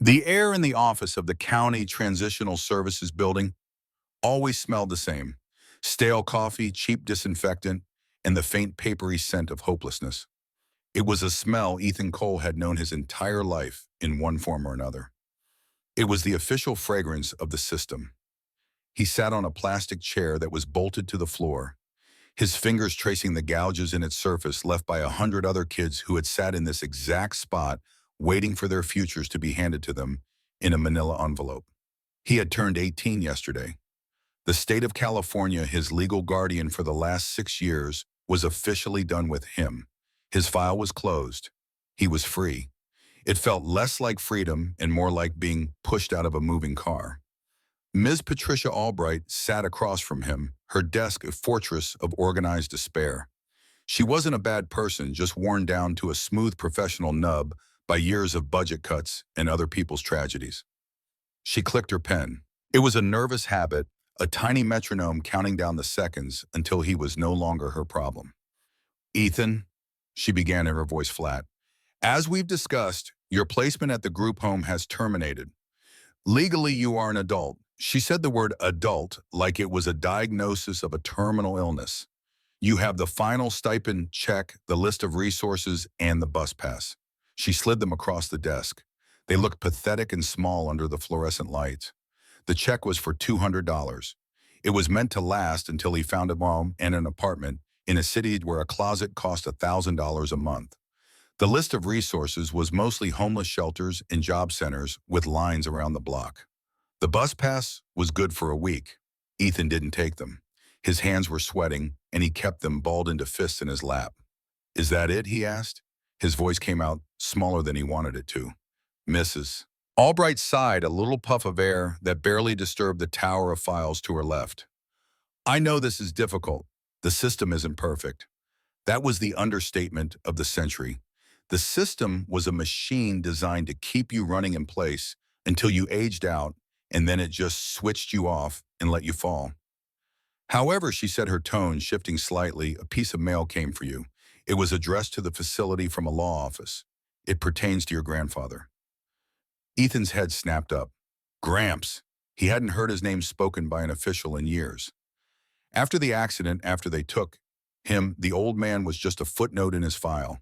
The air in the office of the County Transitional Services Building always smelled the same: stale coffee, cheap disinfectant, and the faint papery scent of hopelessness. It was a smell Ethan Cole had known his entire life in one form or another. It was the official fragrance of the system. He sat on a plastic chair that was bolted to the floor, his fingers tracing the gouges in its surface left by 100 other kids who had sat in this exact spot waiting for their futures to be handed to them in a manila envelope. He had turned 18 yesterday. The state of California, his legal guardian for the last 6 years, was officially done with him. His file was closed. He was free. It felt less like freedom and more like being pushed out of a moving car. Ms. Patricia Albright sat across from him, her desk a fortress of organized despair. She wasn't a bad person, just worn down to a smooth professional nub by years of budget cuts and other people's tragedies. She clicked her pen. It was a nervous habit, a tiny metronome counting down the seconds until he was no longer her problem. "Ethan," she began, in her voice flat, "as we've discussed, your placement at the group home has terminated. Legally, you are an adult." She said the word adult like it was a diagnosis of a terminal illness. "You have the final stipend check, the list of resources, and the bus pass." She slid them across the desk. They looked pathetic and small under the fluorescent lights. The check was for $200. It was meant to last until he found a home and an apartment in a city where a closet cost $1,000 a month. The list of resources was mostly homeless shelters and job centers with lines around the block. The bus pass was good for a week. Ethan didn't take them. His hands were sweating, and he kept them balled into fists in his lap. "Is that it?" he asked. His voice came out smaller than he wanted it to. "Mrs." Albright sighed, a little puff of air that barely disturbed the tower of files to her left. "I know this is difficult. The system isn't perfect." That was the understatement of the century. The system was a machine designed to keep you running in place until you aged out, and then it just switched you off and let you fall. "However," she said, her tone shifting slightly, "a piece of mail came for you. It was addressed to the facility from a law office. It pertains to your grandfather." Ethan's head snapped up. Gramps. He hadn't heard his name spoken by an official in years. After the accident, after they took him, the old man was just a footnote in his file,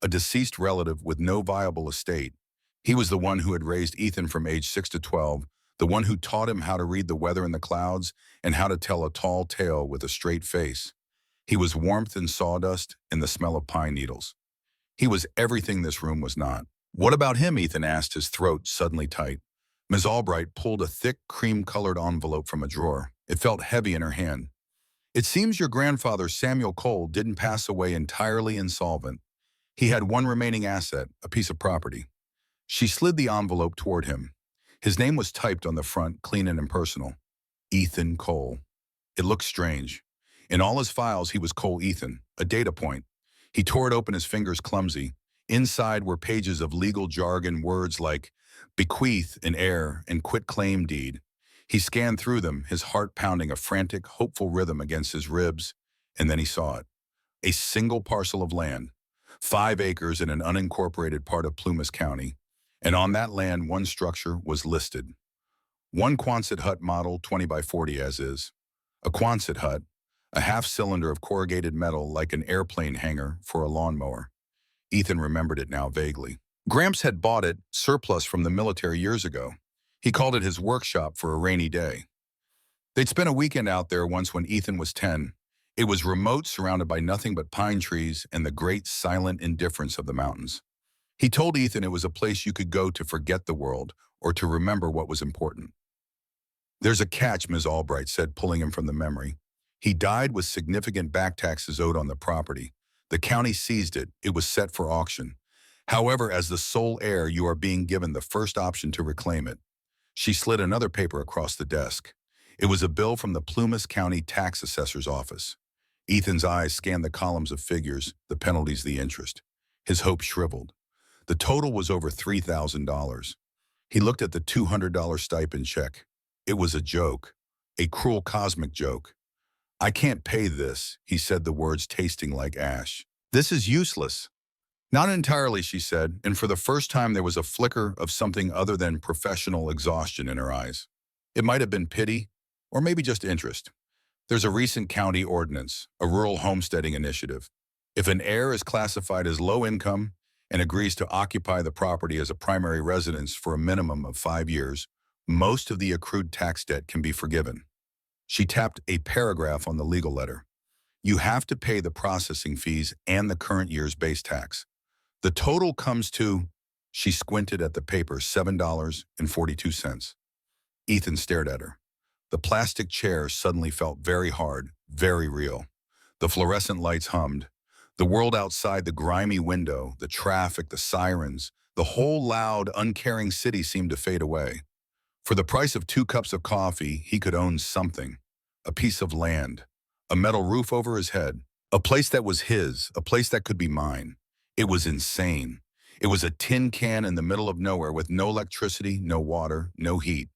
a deceased relative with no viable estate. He was the one who had raised Ethan from age 6 to 12, the one who taught him how to read the weather in the clouds and how to tell a tall tale with a straight face. He was warmth and sawdust and the smell of pine needles. He was everything this room was not. "What about him?" Ethan asked, his throat suddenly tight. Ms. Albright pulled a thick, cream-colored envelope from a drawer. It felt heavy in her hand. "It seems your grandfather, Samuel Cole, didn't pass away entirely insolvent. He had one remaining asset, a piece of property." She slid the envelope toward him. His name was typed on the front, clean and impersonal. Ethan Cole. It looked strange. In all his files, he was Cole Ethan, a data point. He tore it open, his fingers clumsy. Inside were pages of legal jargon, words like bequeath and heir and quitclaim deed. He scanned through them, his heart pounding a frantic, hopeful rhythm against his ribs, and then he saw it. A single parcel of land, 5 acres in an unincorporated part of Plumas County, and on that land one structure was listed. One Quonset hut model, 20 by 40 as is. A Quonset hut, a half-cylinder of corrugated metal like an airplane hangar for a lawnmower. Ethan remembered it now vaguely. Gramps had bought it, surplus from the military years ago. He called it his workshop for a rainy day. They'd spent a weekend out there once when Ethan was 10. It was remote, surrounded by nothing but pine trees and the great silent indifference of the mountains. He told Ethan it was a place you could go to forget the world or to remember what was important. "There's a catch," Ms. Albright said, pulling him from the memory. "He died with significant back taxes owed on the property. The county seized it. It was set for auction. However, as the sole heir, you are being given the first option to reclaim it." She slid another paper across the desk. It was a bill from the Plumas County Tax Assessor's office. Ethan's eyes scanned the columns of figures, the penalties, the interest. His hope shriveled. The total was over $3,000. He looked at the $200 stipend check. It was a joke, a cruel cosmic joke. "I can't pay this," he said, the words tasting like ash. "This is useless." Not entirely, she said, and for the first time there was a flicker of something other than professional exhaustion in her eyes. It might have been pity, or maybe just interest. There's a recent county ordinance, a rural homesteading initiative. If an heir is classified as low income and agrees to occupy the property as a primary residence for a minimum of 5 years, most of the accrued tax debt can be forgiven. She tapped a paragraph on the legal letter. You have to pay the processing fees and the current year's base tax. The total comes to, she squinted at the paper, $7.42. Ethan stared at her. The plastic chair suddenly felt very hard, very real. The fluorescent lights hummed. The world outside the grimy window, the traffic, the sirens, the whole loud, uncaring city seemed to fade away. For the price of 2 cups of coffee, he could own something. A piece of land, a metal roof over his head, a place that was his, a place that could be mine. It was insane. It was a tin can in the middle of nowhere with no electricity, no water, no heat.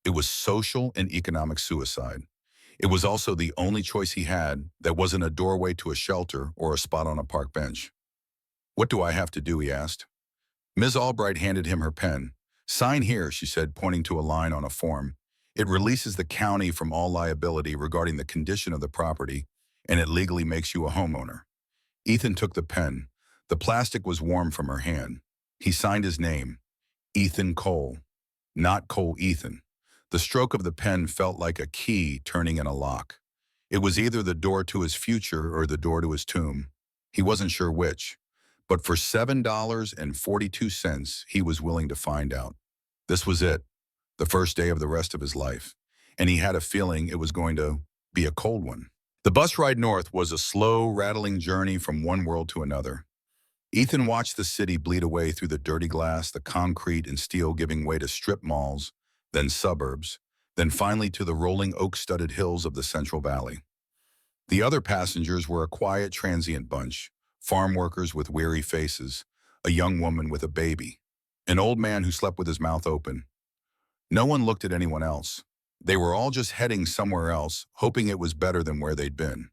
It was social and economic suicide. It was also the only choice he had that wasn't a doorway to a shelter or a spot on a park bench. What do I have to do, he asked. Ms. Albright handed him her pen. Sign here, she said, pointing to a line on a form. It releases the county from all liability regarding the condition of the property, and it legally makes you a homeowner. Ethan took the pen. The plastic was warm from her hand. He signed his name, Ethan Cole, not Cole Ethan. The stroke of the pen felt like a key turning in a lock. It was either the door to his future or the door to his tomb. He wasn't sure which. But for $7.42, he was willing to find out. This was it, the first day of the rest of his life. And he had a feeling it was going to be a cold one. The bus ride north was a slow, rattling journey from one world to another. Ethan watched the city bleed away through the dirty glass, the concrete and steel giving way to strip malls, then suburbs, then finally to the rolling oak-studded hills of the Central Valley. The other passengers were a quiet, transient bunch, farm workers with weary faces, a young woman with a baby, an old man who slept with his mouth open. No one looked at anyone else. They were all just heading somewhere else, hoping it was better than where they'd been.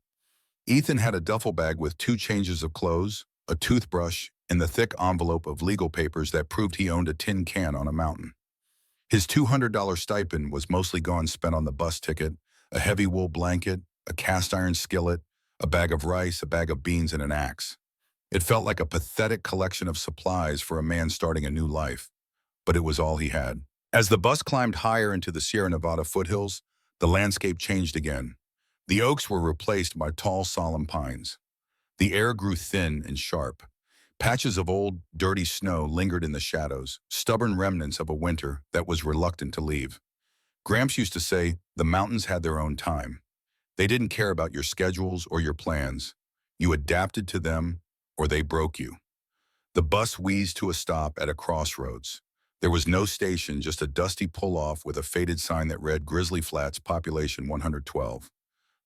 Ethan had a duffel bag with 2 changes of clothes, a toothbrush, and the thick envelope of legal papers that proved he owned a tin can on a mountain. His $200 stipend was mostly gone spent on the bus ticket, a heavy wool blanket, a cast-iron skillet, a bag of rice, a bag of beans, and an axe. It felt like a pathetic collection of supplies for a man starting a new life, but it was all he had. As the bus climbed higher into the Sierra Nevada foothills, the landscape changed again. The oaks were replaced by tall, solemn pines. The air grew thin and sharp. Patches of old, dirty snow lingered in the shadows, stubborn remnants of a winter that was reluctant to leave. Gramps used to say, the mountains had their own time. They didn't care about your schedules or your plans. You adapted to them, or they broke you. The bus wheezed to a stop at a crossroads. There was no station, just a dusty pull-off with a faded sign that read Grizzly Flats, population 112.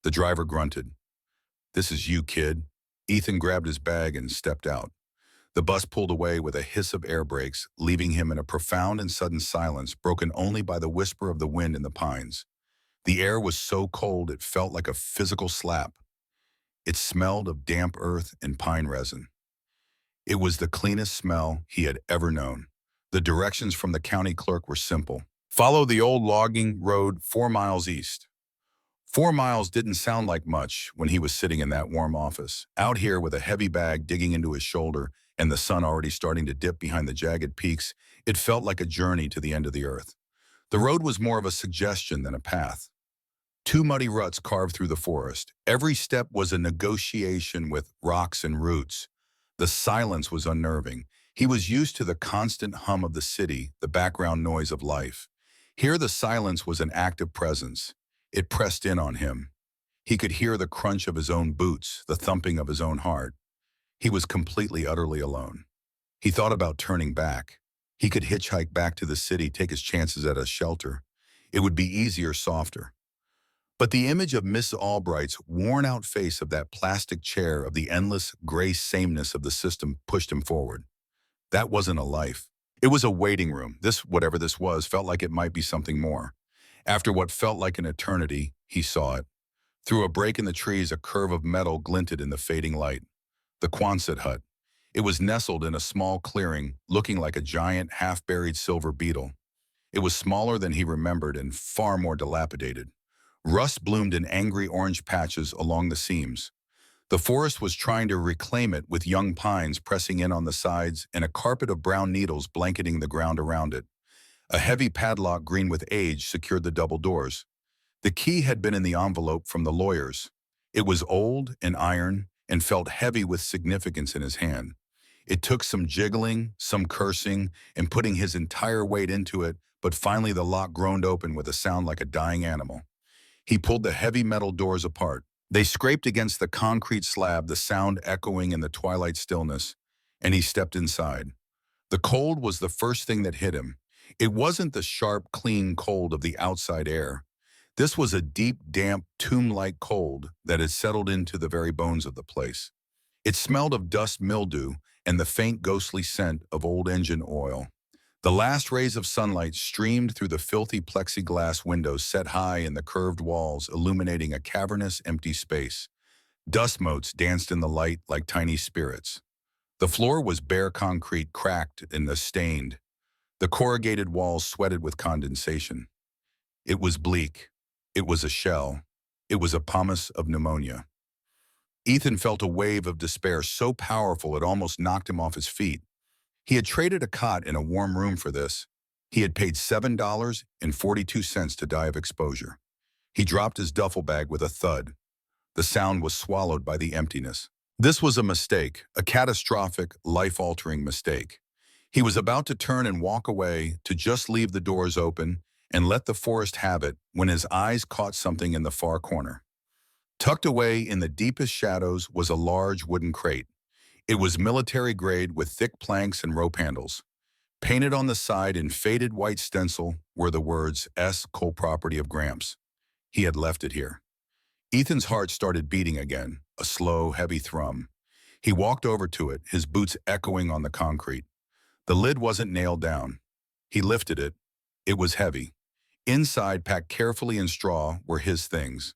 The driver grunted. This is you, kid. Ethan grabbed his bag and stepped out. The bus pulled away with a hiss of air brakes, leaving him in a profound and sudden silence, broken only by the whisper of the wind in the pines. The air was so cold it felt like a physical slap. It smelled of damp earth and pine resin. It was the cleanest smell he had ever known. The directions from the county clerk were simple. Follow the old logging road 4 miles east. 4 miles didn't sound like much when he was sitting in that warm office, out here with a heavy bag digging into his shoulder and the sun already starting to dip behind the jagged peaks. It felt like a journey to the end of the earth. The road was more of a suggestion than a path. 2 muddy ruts carved through the forest. Every step was a negotiation with rocks and roots. The silence was unnerving. He was used to the constant hum of the city, the background noise of life. Here the silence was an active presence. It pressed in on him. He could hear the crunch of his own boots, the thumping of his own heart. He was completely, utterly alone. He thought about turning back. He could hitchhike back to the city, take his chances at a shelter. It would be easier, softer. But the image of Miss Albright's worn-out face, of that plastic chair, of the endless gray sameness of the system pushed him forward. That wasn't a life. It was a waiting room. This, whatever this was, felt like it might be something more. After what felt like an eternity, he saw it. Through a break in the trees, a curve of metal glinted in the fading light. The Quonset hut. It was nestled in a small clearing, looking like a giant, half-buried silver beetle. It was smaller than he remembered and far more dilapidated. Rust bloomed in angry orange patches along the seams. The forest was trying to reclaim it, with young pines pressing in on the sides and a carpet of brown needles blanketing the ground around it. A heavy padlock green with age secured the double doors. The key had been in the envelope from the lawyers. It was old and iron and felt heavy with significance in his hand. It took some jiggling, some cursing, and putting his entire weight into it, but finally the lock groaned open with a sound like a dying animal. He pulled the heavy metal doors apart. They scraped against the concrete slab, the sound echoing in the twilight stillness, and he stepped inside. The cold was the first thing that hit him. It wasn't the sharp, clean cold of the outside air. This was a deep, damp, tomb-like cold that had settled into the very bones of the place. It smelled of dust mildew and the faint, ghostly scent of old engine oil. The last rays of sunlight streamed through the filthy plexiglass windows set high in the curved walls, illuminating a cavernous, empty space. Dust motes danced in the light like tiny spirits. The floor was bare concrete, cracked and stained. The corrugated walls sweated with condensation. It was bleak. It was a shell. It was a promise of pneumonia. Ethan felt a wave of despair so powerful it almost knocked him off his feet. He had traded a cot in a warm room for this. He had paid $7.42 to die of exposure. He dropped his duffel bag with a thud. The sound was swallowed by the emptiness. This was a mistake, a catastrophic, life-altering mistake. He was about to turn and walk away, to just leave the doors open and let the forest have it, when his eyes caught something in the far corner. Tucked away in the deepest shadows was a large wooden crate. It was military grade with thick planks and rope handles. Painted on the side in faded white stencil were the words, "S. Cole property of Gramps." He had left it here. Ethan's heart started beating again, a slow, heavy thrum. He walked over to it, his boots echoing on the concrete. The lid wasn't nailed down. He lifted it. It was heavy. Inside, packed carefully in straw, were his things.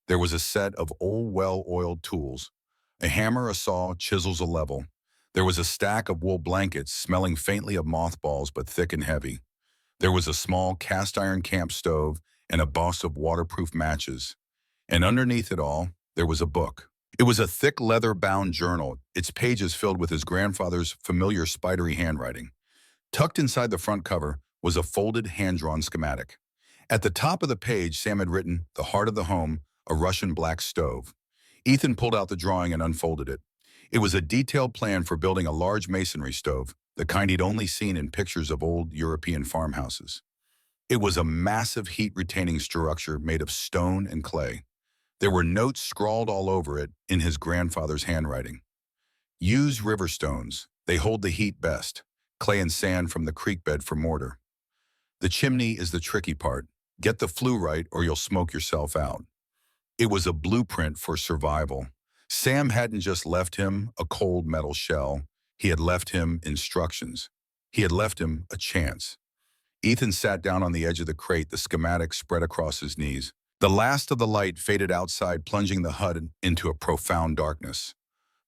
There was a set of old, well-oiled tools. A hammer, a saw, chisels, a level. There was a stack of wool blankets, smelling faintly of mothballs but thick and heavy. There was a small cast-iron camp stove and a box of waterproof matches. And underneath it all, there was a book. It was a thick leather-bound journal, its pages filled with his grandfather's familiar spidery handwriting. Tucked inside the front cover was a folded, hand-drawn schematic. At the top of the page, Sam had written, "The heart of the home, a Russian black stove." Ethan pulled out the drawing and unfolded it. It was a detailed plan for building a large masonry stove, the kind he'd only seen in pictures of old European farmhouses. It was a massive heat-retaining structure made of stone and clay. There were notes scrawled all over it in his grandfather's handwriting. "Use river stones. They hold the heat best. Clay and sand from the creek bed for mortar. The chimney is the tricky part. Get the flue right or you'll smoke yourself out." It was a blueprint for survival. Sam hadn't just left him a cold metal shell. He had left him instructions. He had left him a chance. Ethan sat down on the edge of the crate, the schematic spread across his knees. The last of the light faded outside, plunging the hut into a profound darkness.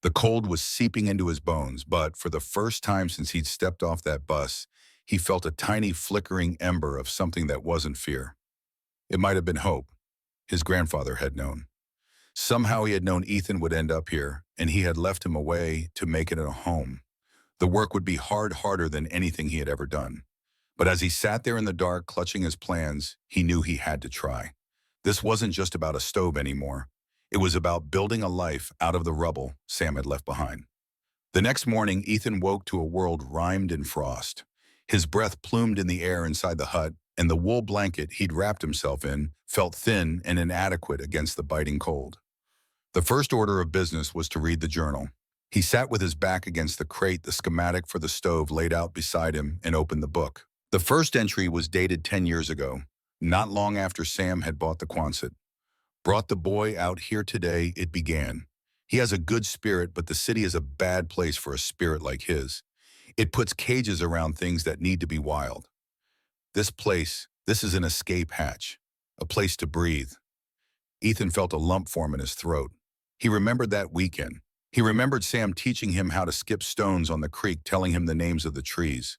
The cold was seeping into his bones, but for the first time since he'd stepped off that bus, he felt a tiny flickering ember of something that wasn't fear. It might have been hope. His grandfather had known. Somehow he had known Ethan would end up here, and he had left him away to make it a home. The work would be harder than anything he had ever done. But as he sat there in the dark, clutching his plans, he knew he had to try. This wasn't just about a stove anymore. It was about building a life out of the rubble Sam had left behind. The next morning, Ethan woke to a world rimed in frost. His breath plumed in the air inside the hut, and the wool blanket he'd wrapped himself in felt thin and inadequate against the biting cold. The first order of business was to read the journal. He sat with his back against the crate, the schematic for the stove laid out beside him, and opened the book. The first entry was dated 10 years ago, not long after Sam had bought the Quonset. "Brought the boy out here today, it began. He has a good spirit, but the city is a bad place for a spirit like his. It puts cages around things that need to be wild. This is an escape hatch, a place to breathe." Ethan felt a lump form in his throat. He remembered that weekend. He remembered Sam teaching him how to skip stones on the creek, telling him the names of the trees.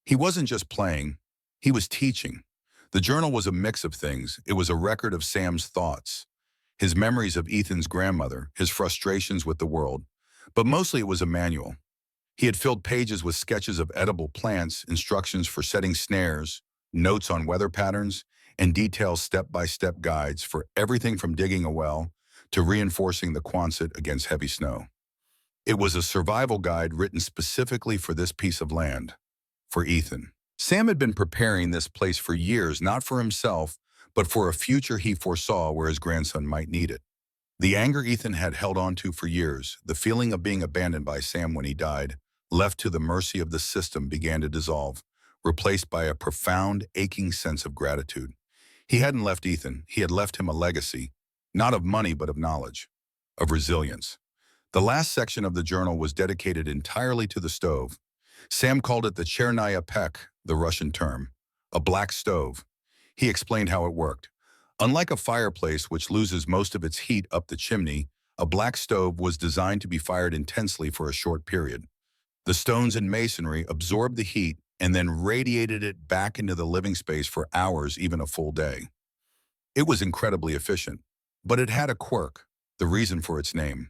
He wasn't just playing, he was teaching. The journal was a mix of things. It was a record of Sam's thoughts, his memories of Ethan's grandmother, his frustrations with the world, but mostly it was a manual. He had filled pages with sketches of edible plants, instructions for setting snares, notes on weather patterns, and detailed step-by-step guides for everything from digging a well to reinforcing the Quonset against heavy snow. It was a survival guide written specifically for this piece of land, for Ethan. Sam had been preparing this place for years, not for himself, but for a future he foresaw where his grandson might need it. The anger Ethan had held on to for years, the feeling of being abandoned by Sam when he died, left to the mercy of the system, began to dissolve, replaced by a profound, aching sense of gratitude. He hadn't left Ethan, he had left him a legacy, not of money but of knowledge, of resilience. The last section of the journal was dedicated entirely to the stove. Sam called it the chernaya pek, the Russian term, a black stove. He explained how it worked. Unlike a fireplace which loses most of its heat up the chimney, a black stove was designed to be fired intensely for a short period. The stones and masonry absorbed the heat and then radiated it back into the living space for hours, even a full day. It was incredibly efficient, but it had a quirk, the reason for its name.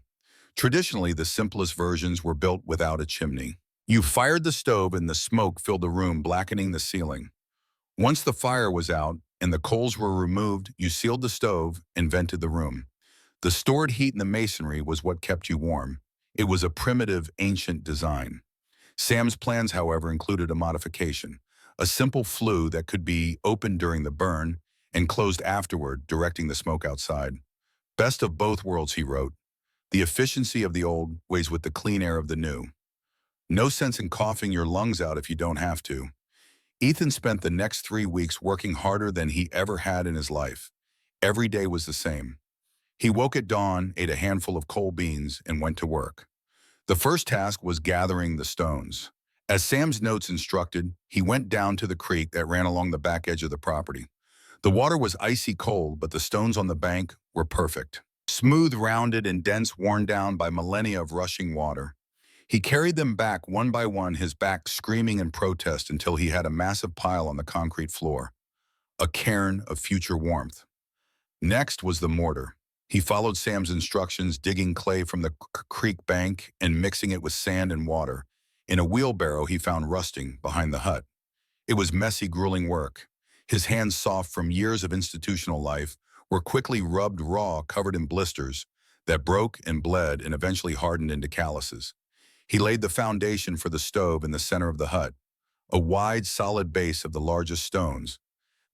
Traditionally, the simplest versions were built without a chimney. You fired the stove and the smoke filled the room, blackening the ceiling. Once the fire was out and the coals were removed, you sealed the stove and vented the room. The stored heat in the masonry was what kept you warm. It was a primitive, ancient design. Sam's plans, however, included a modification, a simple flue that could be opened during the burn and closed afterward, directing the smoke outside. Best of both worlds, he wrote. The efficiency of the old weighs with the clean air of the new. No sense in coughing your lungs out if you don't have to. Ethan spent the next 3 weeks working harder than he ever had in his life. Every day was the same. He woke at dawn, ate a handful of cold beans, and went to work. The first task was gathering the stones. As Sam's notes instructed, he went down to the creek that ran along the back edge of the property. The water was icy cold, but the stones on the bank were perfect. Smooth, rounded, and dense, worn down by millennia of rushing water. He carried them back one by one, his back screaming in protest until he had a massive pile on the concrete floor, a cairn of future warmth. Next was the mortar. He followed Sam's instructions, digging clay from the creek bank and mixing it with sand and water. In a wheelbarrow he found rusting behind the hut. It was messy, grueling work. His hands, soft from years of institutional life, were quickly rubbed raw, covered in blisters that broke and bled and eventually hardened into calluses. He laid the foundation for the stove in the center of the hut, a wide, solid base of the largest stones.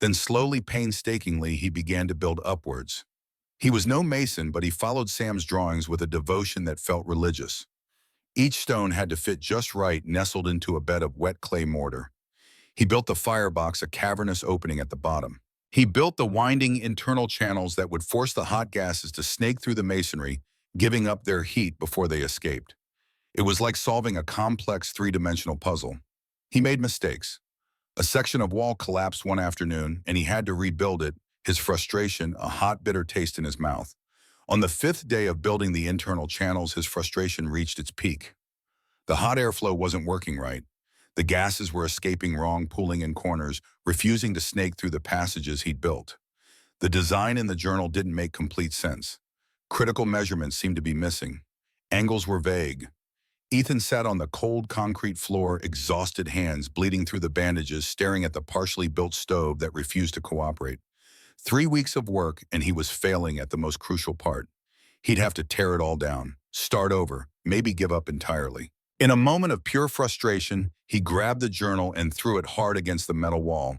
Then slowly, painstakingly, he began to build upwards. He was no mason, but he followed Sam's drawings with a devotion that felt religious. Each stone had to fit just right, nestled into a bed of wet clay mortar. He built the firebox, a cavernous opening at the bottom. He built the winding internal channels that would force the hot gases to snake through the masonry, giving up their heat before they escaped. It was like solving a complex three-dimensional puzzle. He made mistakes. A section of wall collapsed one afternoon, and he had to rebuild it, his frustration a hot, bitter taste in his mouth. On the 5th day of building the internal channels, his frustration reached its peak. The hot airflow wasn't working right. The gases were escaping wrong, pooling in corners, refusing to snake through the passages he'd built. The design in the journal didn't make complete sense. Critical measurements seemed to be missing. Angles were vague. Ethan sat on the cold concrete floor, exhausted hands bleeding through the bandages, staring at the partially built stove that refused to cooperate. 3 weeks of work, and he was failing at the most crucial part. He'd have to tear it all down, start over, maybe give up entirely. In a moment of pure frustration, he grabbed the journal and threw it hard against the metal wall.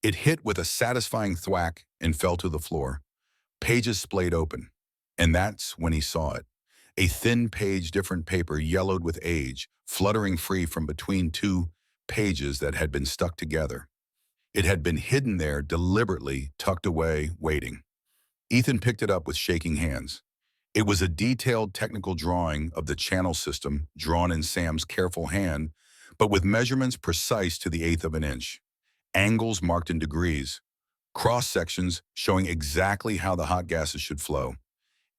It hit with a satisfying thwack and fell to the floor. Pages splayed open, and that's when he saw it. A thin page, different paper, yellowed with age, fluttering free from between 2 pages that had been stuck together. It had been hidden there, deliberately tucked away, waiting. Ethan picked it up with shaking hands. It was a detailed technical drawing of the channel system, drawn in Sam's careful hand, but with measurements precise to the 1/8 of an inch. Angles marked in degrees. Cross-sections showing exactly how the hot gases should flow.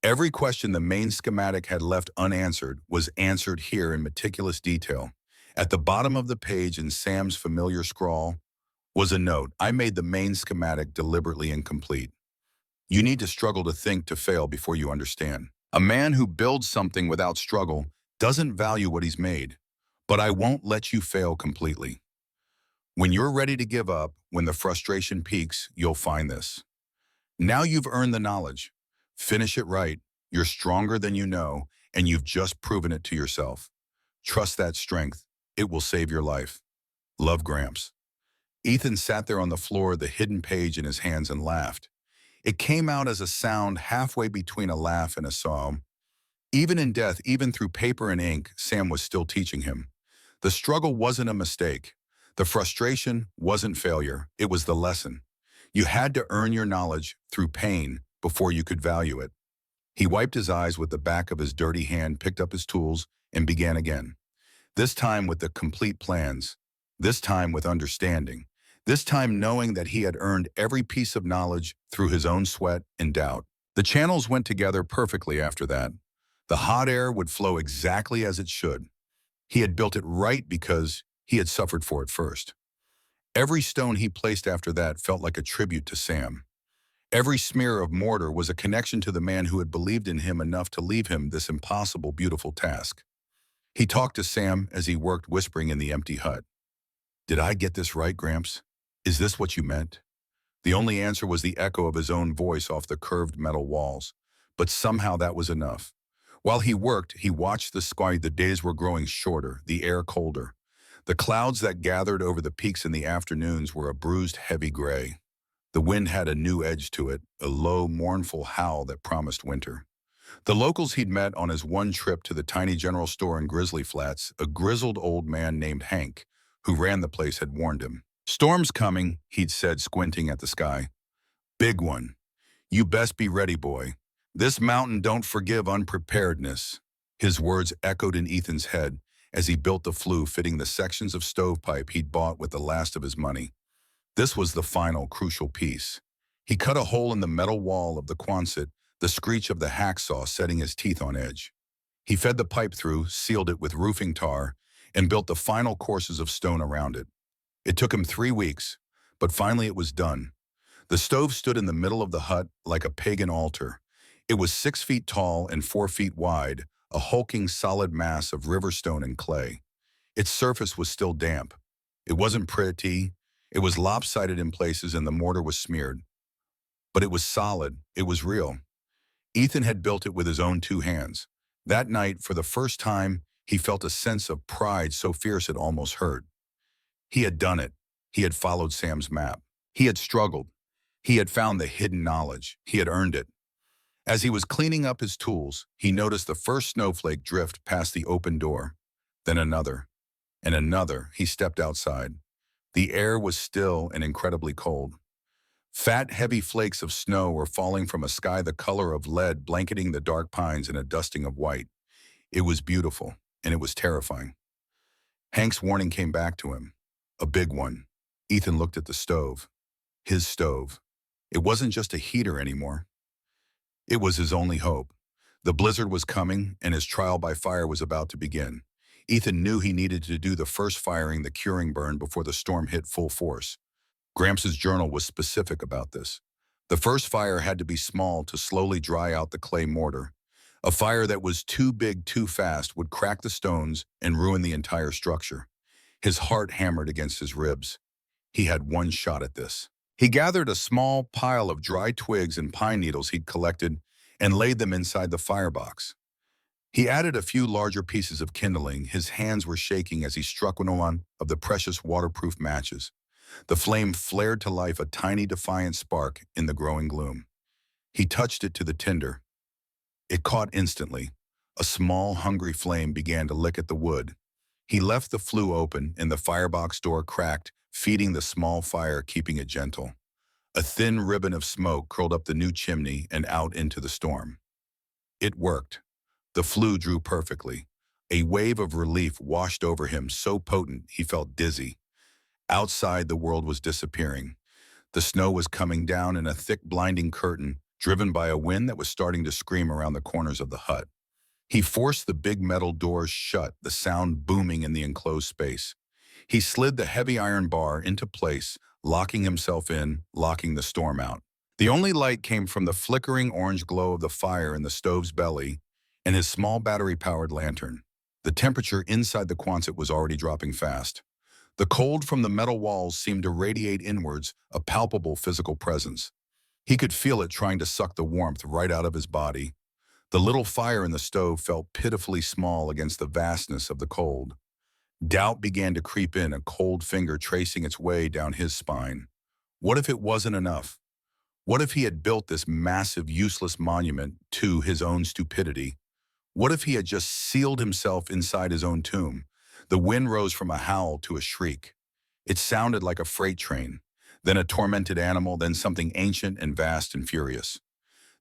Every question the main schematic had left unanswered was answered here in meticulous detail. At the bottom of the page in Sam's familiar scrawl was a note: "I made the main schematic deliberately incomplete. You need to struggle to think to fail before you understand. A man who builds something without struggle doesn't value what he's made, but I won't let you fail completely. When you're ready to give up, when the frustration peaks, you'll find this. Now you've earned the knowledge. Finish it right. You're stronger than you know, and you've just proven it to yourself. Trust that strength. It will save your life. Love, Gramps." Ethan sat there on the floor, the hidden page in his hands, and laughed. It came out as a sound halfway between a laugh and a sob. Even in death, even through paper and ink, Sam was still teaching him. The struggle wasn't a mistake. The frustration wasn't failure. It was the lesson. You had to earn your knowledge through pain before you could value it. He wiped his eyes with the back of his dirty hand, picked up his tools, and began again. This time with the complete plans. This time with understanding. This time knowing that he had earned every piece of knowledge through his own sweat and doubt. The channels went together perfectly after that. The hot air would flow exactly as it should. He had built it right because he had suffered for it first. Every stone he placed after that felt like a tribute to Sam. Every smear of mortar was a connection to the man who had believed in him enough to leave him this impossible, beautiful task. He talked to Sam as he worked, whispering in the empty hut. "Did I get this right, Gramps? Is this what you meant?" The only answer was the echo of his own voice off the curved metal walls. But somehow that was enough. While he worked, he watched the sky. The days were growing shorter, the air colder. The clouds that gathered over the peaks in the afternoons were a bruised, heavy gray. The wind had a new edge to it, a low, mournful howl that promised winter. The locals he'd met on his one trip to the tiny general store in Grizzly Flats, a grizzled old man named Hank, who ran the place, had warned him. "Storm's coming," he'd said, squinting at the sky. "Big one. You best be ready, boy. This mountain don't forgive unpreparedness." His words echoed in Ethan's head as he built the flue, fitting the sections of stovepipe he'd bought with the last of his money. This was the final, crucial piece. He cut a hole in the metal wall of the Quonset, the screech of the hacksaw setting his teeth on edge. He fed the pipe through, sealed it with roofing tar, and built the final courses of stone around it. It took him 3 weeks, but finally it was done. The stove stood in the middle of the hut like a pagan altar. It was 6 feet tall and 4 feet wide, a hulking solid mass of river stone and clay. Its surface was still damp. It wasn't pretty. It was lopsided in places and the mortar was smeared. But it was solid. It was real. Ethan had built it with his own 2 hands. That night, for the first time, he felt a sense of pride so fierce it almost hurt. He had done it. He had followed Sam's map. He had struggled. He had found the hidden knowledge. He had earned it. As he was cleaning up his tools, he noticed the first snowflake drift past the open door. Then another, and another. He stepped outside. The air was still and incredibly cold. Fat, heavy flakes of snow were falling from a sky the color of lead, blanketing the dark pines in a dusting of white. It was beautiful, and it was terrifying. Hank's warning came back to him. A big one. Ethan looked at the stove. His stove. It wasn't just a heater anymore. It was his only hope. The blizzard was coming, and his trial by fire was about to begin. Ethan knew he needed to do the first firing, the curing burn, before the storm hit full force. Gramps' journal was specific about this. The first fire had to be small to slowly dry out the clay mortar. A fire that was too big too fast would crack the stones and ruin the entire structure. His heart hammered against his ribs. He had one shot at this. He gathered a small pile of dry twigs and pine needles he'd collected and laid them inside the firebox. He added a few larger pieces of kindling. His hands were shaking as he struck one of the precious waterproof matches. The flame flared to life, a tiny defiant spark in the growing gloom. He touched it to the tinder. It caught instantly. A small, hungry flame began to lick at the wood. He left the flue open and the firebox door cracked, feeding the small fire, keeping it gentle. A thin ribbon of smoke curled up the new chimney and out into the storm. It worked. The flue drew perfectly. A wave of relief washed over him, so potent he felt dizzy. Outside, the world was disappearing. The snow was coming down in a thick, blinding curtain, driven by a wind that was starting to scream around the corners of the hut. He forced the big metal doors shut, the sound booming in the enclosed space. He slid the heavy iron bar into place, locking himself in, locking the storm out. The only light came from the flickering orange glow of the fire in the stove's belly and his small battery-powered lantern. The temperature inside the Quonset was already dropping fast. The cold from the metal walls seemed to radiate inwards, a palpable physical presence. He could feel it trying to suck the warmth right out of his body. The little fire in the stove felt pitifully small against the vastness of the cold. Doubt began to creep in, a cold finger tracing its way down his spine. What if it wasn't enough? What if he had built this massive, useless monument to his own stupidity? What if he had just sealed himself inside his own tomb? The wind rose from a howl to a shriek. It sounded like a freight train, then a tormented animal, then something ancient and vast and furious.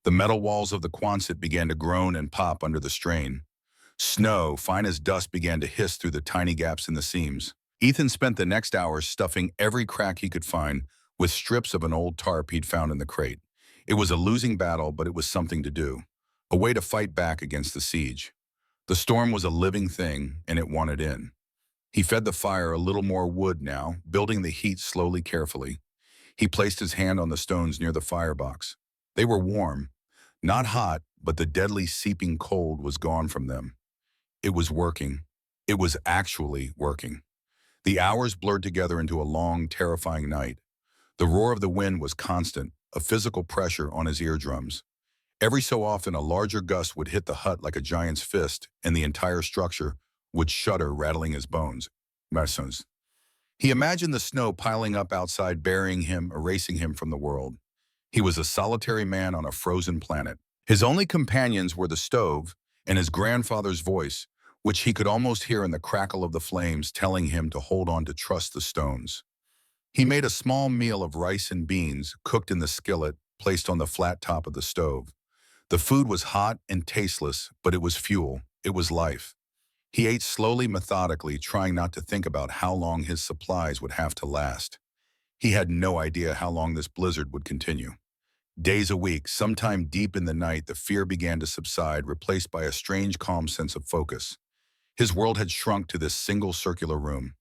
The metal walls of the Quonset began to groan and pop under the strain. Snow, fine as dust, began to hiss through the tiny gaps in the seams. Ethan spent the next hours stuffing every crack he could find with strips of an old tarp he'd found in the crate. It was a losing battle, but it was something to do, a way to fight back against the siege. The storm was a living thing, and it wanted in. He fed the fire a little more wood now, building the heat slowly, carefully. He placed his hand on the stones near the firebox. They were warm, not hot, but the deadly seeping cold was gone from them. It was working. It was actually working. The hours blurred together into a long, terrifying night. The roar of the wind was constant, a physical pressure on his eardrums. Every so often, a larger gust would hit the hut like a giant's fist, and the entire structure would shudder, rattling his bones. Marsons. He imagined the snow piling up outside, burying him, erasing him from the world. He was a solitary man on a frozen planet. His only companions were the stove and his grandfather's voice, which he could almost hear in the crackle of the flames, telling him to hold on, to trust the stones. He made a small meal of rice and beans, cooked in the skillet, placed on the flat top of the stove. The food was hot and tasteless, but it was fuel. It was life. He ate slowly, methodically, trying not to think about how long his supplies would have to last. He had no idea how long this blizzard would continue. Days a week, sometime deep in the night, the fear began to subside, replaced by a strange, calm sense of focus. His world had shrunk to this single circular room.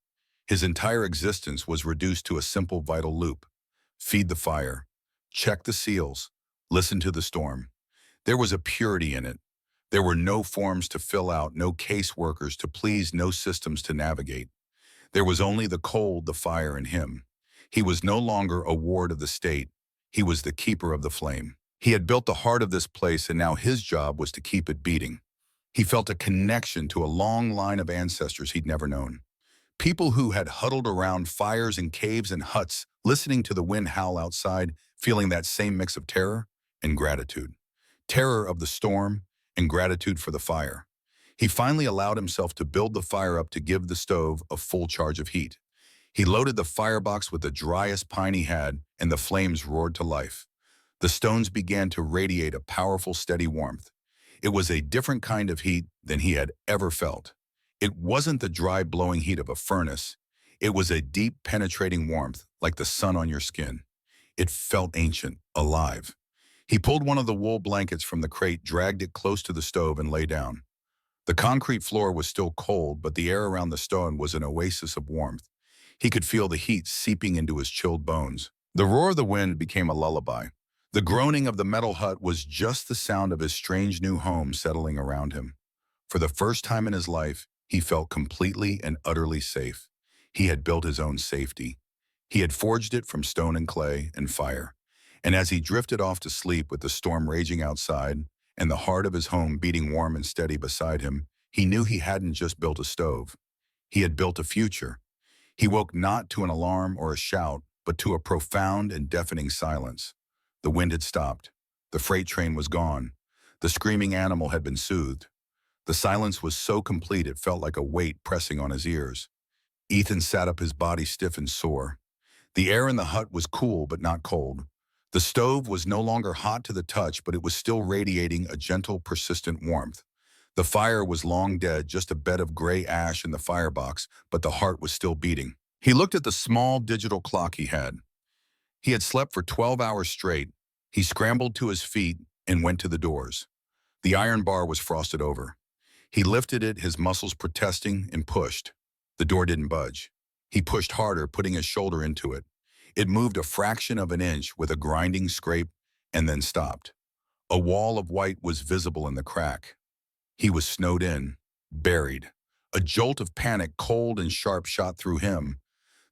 His entire existence was reduced to a simple, vital loop. Feed the fire. Check the seals. Listen to the storm. There was a purity in it. There were no forms to fill out, no caseworkers to please, no systems to navigate. There was only the cold, the fire, and him. He was no longer a ward of the state. He was the keeper of the flame. He had built the heart of this place, and now his job was to keep it beating. He felt a connection to a long line of ancestors he'd never known. People who had huddled around fires in caves and huts, listening to the wind howl outside, feeling that same mix of terror and gratitude. Terror of the storm and gratitude for the fire. He finally allowed himself to build the fire up to give the stove a full charge of heat. He loaded the firebox with the driest pine he had, and the flames roared to life. The stones began to radiate a powerful, steady warmth. It was a different kind of heat than he had ever felt. It wasn't the dry, blowing heat of a furnace. It was a deep, penetrating warmth, like the sun on your skin. It felt ancient, alive. He pulled one of the wool blankets from the crate, dragged it close to the stove, and lay down. The concrete floor was still cold, but the air around the stone was an oasis of warmth. He could feel the heat seeping into his chilled bones. The roar of the wind became a lullaby. The groaning of the metal hut was just the sound of his strange new home settling around him. For the first time in his life, he felt completely and utterly safe. He had built his own safety. He had forged it from stone and clay and fire. And as he drifted off to sleep with the storm raging outside and the heart of his home beating warm and steady beside him, he knew he hadn't just built a stove. He had built a future. He woke not to an alarm or a shout, but to a profound and deafening silence. The wind had stopped. The freight train was gone. The screaming animal had been soothed. The silence was so complete it felt like a weight pressing on his ears. Ethan sat up, his body stiff and sore. The air in the hut was cool but not cold. The stove was no longer hot to the touch, but it was still radiating a gentle, persistent warmth. The fire was long dead, just a bed of gray ash in the firebox, but the heart was still beating. He looked at the small digital clock he had. He had slept for 12 hours straight, He scrambled to his feet and went to the doors. The iron bar was frosted over. He lifted it, his muscles protesting, and pushed. The door didn't budge. He pushed harder, putting his shoulder into it. It moved a fraction of an inch with a grinding scrape and then stopped. A wall of white was visible in the crack. He was snowed in, buried. A jolt of panic, cold and sharp, shot through him.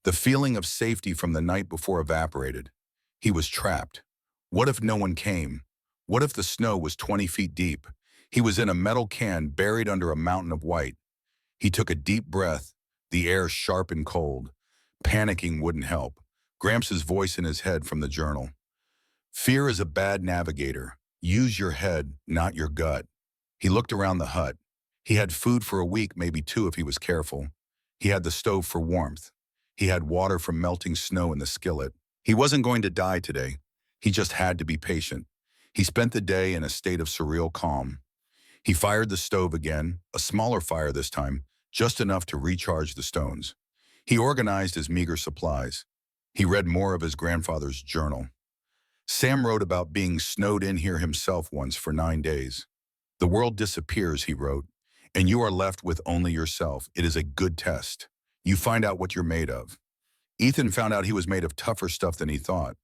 The feeling of safety from the night before evaporated. He was trapped. What if no one came? What if the snow was 20 feet deep? He was in a metal can buried under a mountain of white. He took a deep breath, the air sharp and cold. Panicking wouldn't help. Gramps' voice in his head from the journal. Fear is a bad navigator. Use your head, not your gut. He looked around the hut. He had food for a week, maybe two if he was careful. He had the stove for warmth. He had water from melting snow in the skillet. He wasn't going to die today. He just had to be patient. He spent the day in a state of surreal calm. He fired the stove again, a smaller fire this time, just enough to recharge the stones. He organized his meager supplies. He read more of his grandfather's journal. Sam wrote about being snowed in here himself once for 9 days. The world disappears, he wrote, and you are left with only yourself. It is a good test. You find out what you're made of. Ethan found out he was made of tougher stuff than he thought.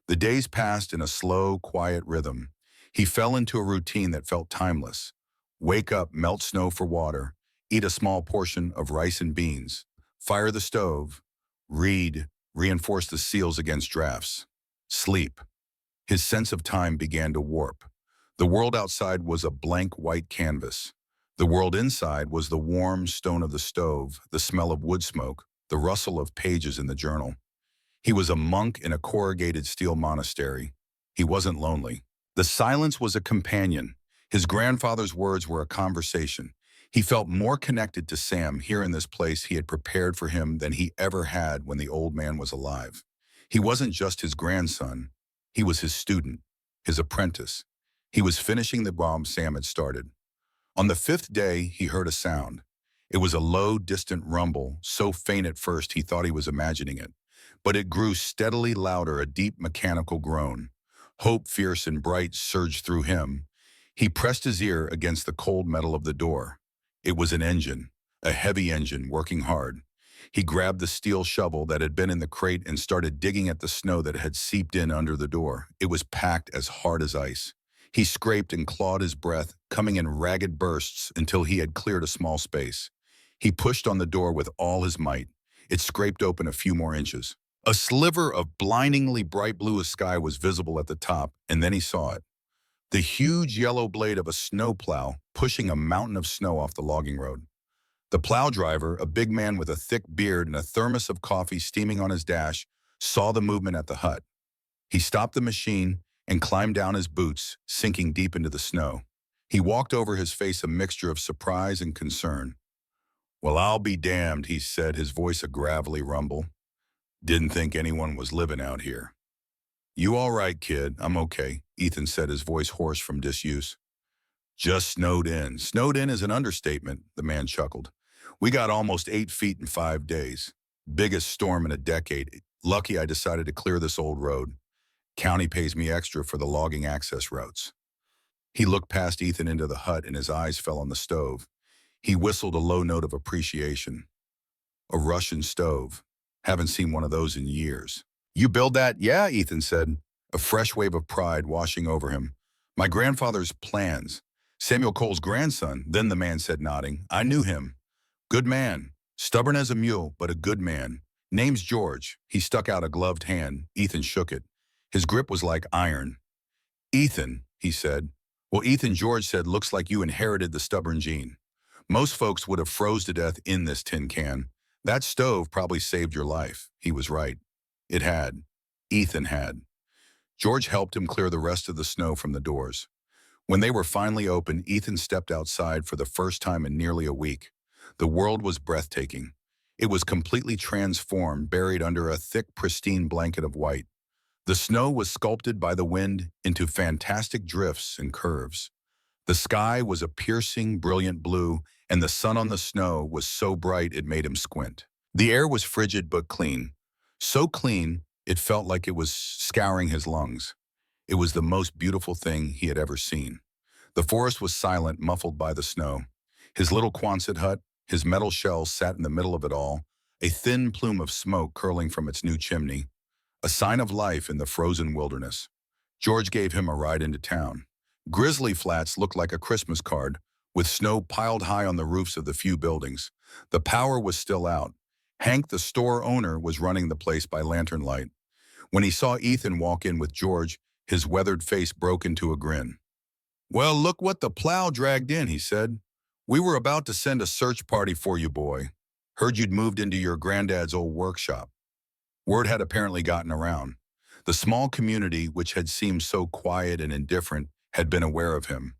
The days passed in a slow, quiet rhythm. He fell into a routine that felt timeless. Wake up, melt snow for water, eat a small portion of rice and beans, fire the stove, read, reinforce the seals against drafts, sleep. His sense of time began to warp. The world outside was a blank white canvas. The world inside was the warm stone of the stove, the smell of wood smoke, the rustle of pages in the journal. He was a monk in a corrugated steel monastery. He wasn't lonely. The silence was a companion. His grandfather's words were a conversation. He felt more connected to Sam here in this place he had prepared for him than he ever had when the old man was alive. He wasn't just his grandson. He was his student, his apprentice. He was finishing the job Sam had started. On the 5th day, he heard a sound. It was a low, distant rumble, so faint at first he thought he was imagining it. But it grew steadily louder, a deep mechanical groan. Hope, fierce and bright, surged through him. He pressed his ear against the cold metal of the door. It was an engine, a heavy engine, working hard. He grabbed the steel shovel that had been in the crate and started digging at the snow that had seeped in under the door. It was packed as hard as ice. He scraped and clawed his breath, coming in ragged bursts until he had cleared a small space. He pushed on the door with all his might. It scraped open a few more inches. A sliver of blindingly bright blue sky was visible at the top, and then he saw it. The huge yellow blade of a snowplow pushing a mountain of snow off the logging road. The plow driver, a big man with a thick beard and a thermos of coffee steaming on his dash, saw the movement at the hut. He stopped the machine and climbed down his boots, sinking deep into the snow. He walked over, his face a mixture of surprise and concern. "Well, I'll be damned," he said, his voice a gravelly rumble. "Didn't think anyone was living out here." "You all right, kid? I'm okay," Ethan said, his voice hoarse from disuse. "Just snowed in." "Snowed in is an understatement," the man chuckled. "We got almost 8 feet in 5 days. Biggest storm in a decade. Lucky I decided to clear this old road. County pays me extra for the logging access routes." He looked past Ethan into the hut and his eyes fell on the stove. He whistled a low note of appreciation. "A Russian stove. Haven't seen one of those in years." "You build that?" "Yeah," Ethan said, a fresh wave of pride washing over him. "My grandfather's plans. Samuel Cole's grandson," then the man said, nodding. "I knew him. Good man. Stubborn as a mule, but a good man. Name's George." He stuck out a gloved hand. Ethan shook it. His grip was like iron. "Ethan," he said. "Well, Ethan," George said, "looks like you inherited the stubborn gene. Most folks would have froze to death in this tin can. That stove probably saved your life." He was right. It had. Ethan had. George helped him clear the rest of the snow from the doors. When they were finally open, Ethan stepped outside for the first time in nearly a week. The world was breathtaking. It was completely transformed, buried under a thick, pristine blanket of white. The snow was sculpted by the wind into fantastic drifts and curves. The sky was a piercing, brilliant blue, and the sun on the snow was so bright it made him squint. The air was frigid but clean. So clean, it felt like it was scouring his lungs. It was the most beautiful thing he had ever seen. The forest was silent, muffled by the snow. His little Quonset hut, his metal shells sat in the middle of it all, a thin plume of smoke curling from its new chimney, a sign of life in the frozen wilderness. George gave him a ride into town. Grizzly Flats looked like a Christmas card, with snow piled high on the roofs of the few buildings. The power was still out. Hank, the store owner, was running the place by lantern light. When he saw Ethan walk in with George, his weathered face broke into a grin. "Well, look what the plow dragged in," he said. "We were about to send a search party for you, boy. Heard you'd moved into your granddad's old workshop." Word had apparently gotten around. The small community, which had seemed so quiet and indifferent, had been aware of him.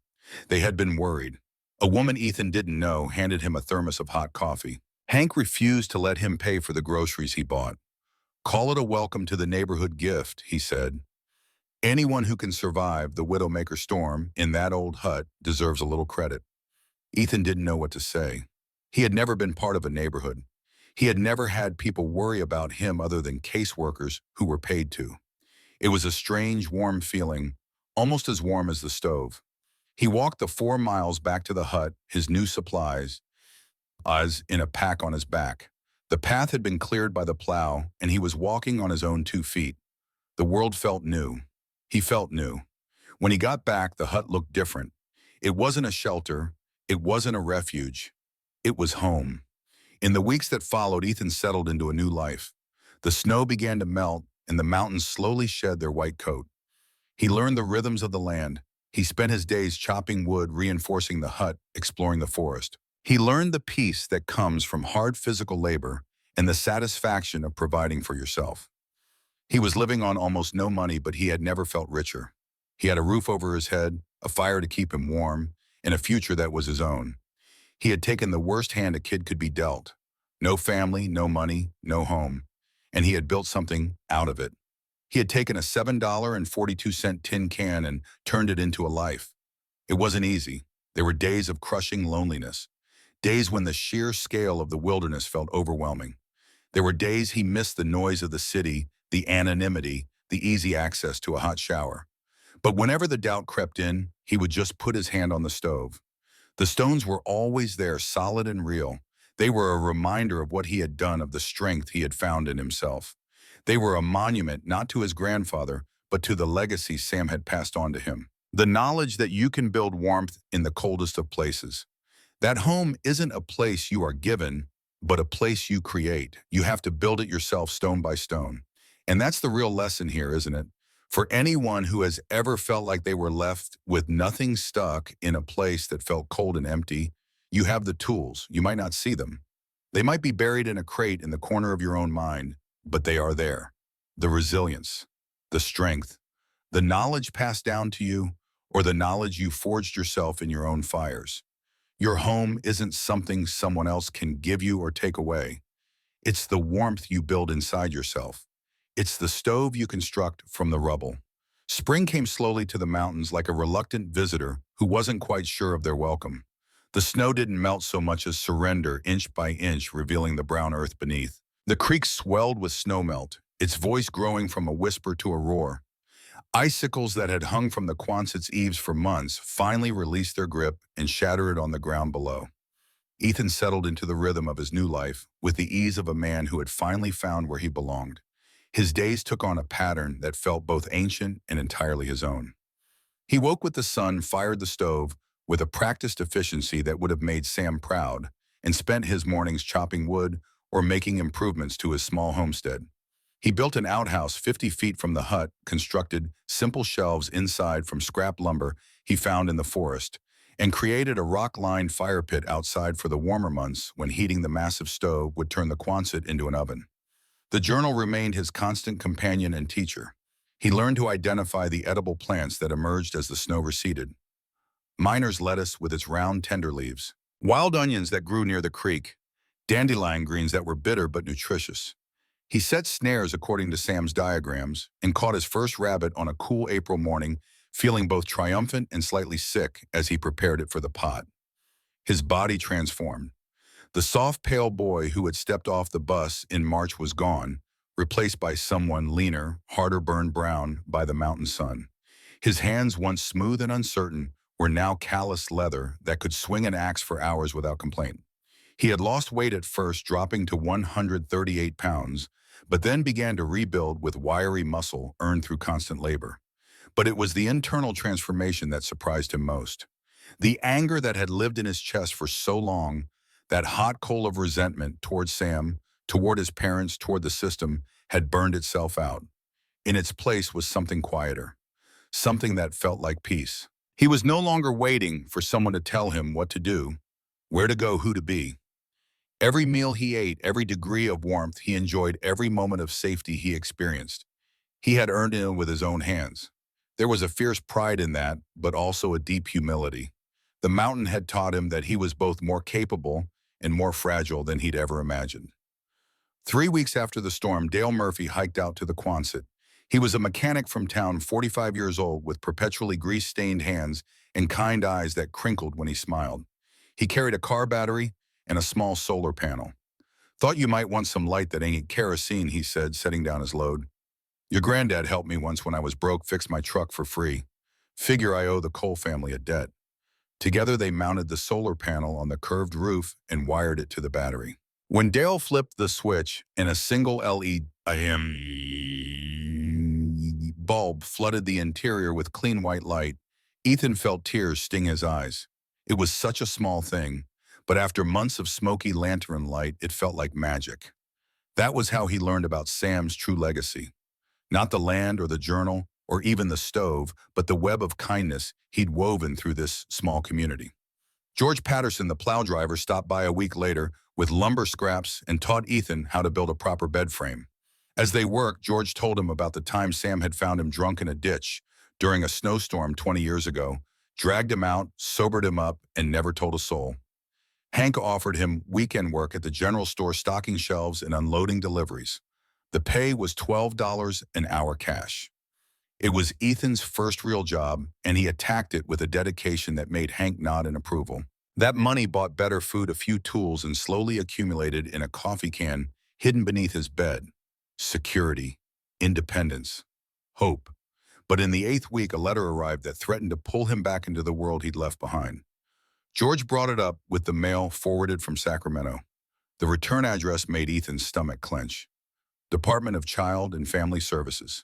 They had been worried. A woman Ethan didn't know handed him a thermos of hot coffee. Hank refused to let him pay for the groceries he bought. "Call it a welcome to the neighborhood gift," he said. "Anyone who can survive the Widowmaker storm in that old hut deserves a little credit." Ethan didn't know what to say. He had never been part of a neighborhood. He had never had people worry about him other than caseworkers who were paid to. It was a strange, warm feeling, almost as warm as the stove. He walked the 4 miles back to the hut, his new supplies, as in a pack on his back. The path had been cleared by the plow, and he was walking on his own 2 feet. The world felt new. He felt new. When he got back, the hut looked different. It wasn't a shelter. It wasn't a refuge. It was home. In the weeks that followed, Ethan settled into a new life. The snow began to melt, and the mountains slowly shed their white coat. He learned the rhythms of the land. He spent his days chopping wood, reinforcing the hut, exploring the forest. He learned the peace that comes from hard physical labor and the satisfaction of providing for yourself. He was living on almost no money, but he had never felt richer. He had a roof over his head, a fire to keep him warm, and a future that was his own. He had taken the worst hand a kid could be dealt. No family, no money, no home. And he had built something out of it. He had taken a $7.42 tin can and turned it into a life. It wasn't easy. There were days of crushing loneliness. Days when the sheer scale of the wilderness felt overwhelming. There were days he missed the noise of the city, the anonymity, the easy access to a hot shower. But whenever the doubt crept in, he would just put his hand on the stove. The stones were always there, solid and real. They were a reminder of what he had done, of the strength he had found in himself. They were a monument not to his grandfather, but to the legacy Sam had passed on to him. The knowledge that you can build warmth in the coldest of places. That home isn't a place you are given, but a place you create. You have to build it yourself, stone by stone. And that's the real lesson here, isn't it? For anyone who has ever felt like they were left with nothing, stuck in a place that felt cold and empty, you have the tools. You might not see them. They might be buried in a crate in the corner of your own mind, but they are there. The resilience, the strength, the knowledge passed down to you, or the knowledge you forged yourself in your own fires. Your home isn't something someone else can give you or take away. It's the warmth you build inside yourself. It's the stove you construct from the rubble. Spring came slowly to the mountains like a reluctant visitor who wasn't quite sure of their welcome. The snow didn't melt so much as surrender, inch by inch, revealing the brown earth beneath. The creek swelled with snowmelt, its voice growing from a whisper to a roar. Icicles that had hung from the Quonset's eaves for months finally released their grip and shattered on the ground below. Ethan settled into the rhythm of his new life with the ease of a man who had finally found where he belonged. His days took on a pattern that felt both ancient and entirely his own. He woke with the sun, fired the stove with a practiced efficiency that would have made Sam proud, and spent his mornings chopping wood or making improvements to his small homestead. He built an outhouse 50 feet from the hut, constructed simple shelves inside from scrap lumber he found in the forest, and created a rock-lined fire pit outside for the warmer months when heating the massive stove would turn the Quonset into an oven. The journal remained his constant companion and teacher. He learned to identify the edible plants that emerged as the snow receded. Miner's lettuce with its round, tender leaves. Wild onions that grew near the creek. Dandelion greens that were bitter but nutritious. He set snares according to Sam's diagrams and caught his first rabbit on a cool April morning, feeling both triumphant and slightly sick as he prepared it for the pot. His body transformed. The soft, pale boy who had stepped off the bus in March was gone, replaced by someone leaner, harder burned brown by the mountain sun. His hands, once smooth and uncertain, were now calloused leather that could swing an axe for hours without complaint. He had lost weight at first, dropping to 138 pounds, but then began to rebuild with wiry muscle earned through constant labor. But it was the internal transformation that surprised him most. The anger that had lived in his chest for so long, that hot coal of resentment toward Sam, toward his parents, toward the system, had burned itself out. In its place was something quieter, something that felt like peace. He was no longer waiting for someone to tell him what to do, where to go, who to be. Every meal he ate, every degree of warmth he enjoyed, every moment of safety he experienced, he had earned it with his own hands. There was a fierce pride in that, but also a deep humility. The mountain had taught him that he was both more capable and more fragile than he'd ever imagined. 3 weeks after the storm, Dale Murphy hiked out to the Quonset. He was a mechanic from town, 45 years old, with perpetually grease-stained hands and kind eyes that crinkled when he smiled. He carried a car battery and a small solar panel. "Thought you might want some light that ain't kerosene," he said, setting down his load. "Your granddad helped me once when I was broke fix my truck for free. Figure I owe the Cole family a debt." Together they mounted the solar panel on the curved roof and wired it to the battery. When Dale flipped the switch and a single LED bulb flooded the interior with clean white light, Ethan felt tears sting his eyes. It was such a small thing, but after months of smoky lantern light, it felt like magic. That was how he learned about Sam's true legacy. Not the land or the journal or even the stove, but the web of kindness he'd woven through this small community. George Patterson, the plow driver, stopped by a week later with lumber scraps and taught Ethan how to build a proper bed frame. As they worked, George told him about the time Sam had found him drunk in a ditch during a snowstorm 20 years ago, dragged him out, sobered him up, and never told a soul. Hank offered him weekend work at the general store, stocking shelves and unloading deliveries. The pay was $12 an hour cash. It was Ethan's first real job, and he attacked it with a dedication that made Hank nod in approval. That money bought better food, a few tools, and slowly accumulated in a coffee can hidden beneath his bed. Security, independence, hope. But in the 8th week, a letter arrived that threatened to pull him back into the world he'd left behind. George brought it up with the mail forwarded from Sacramento. The return address made Ethan's stomach clench. Department of Child and Family Services.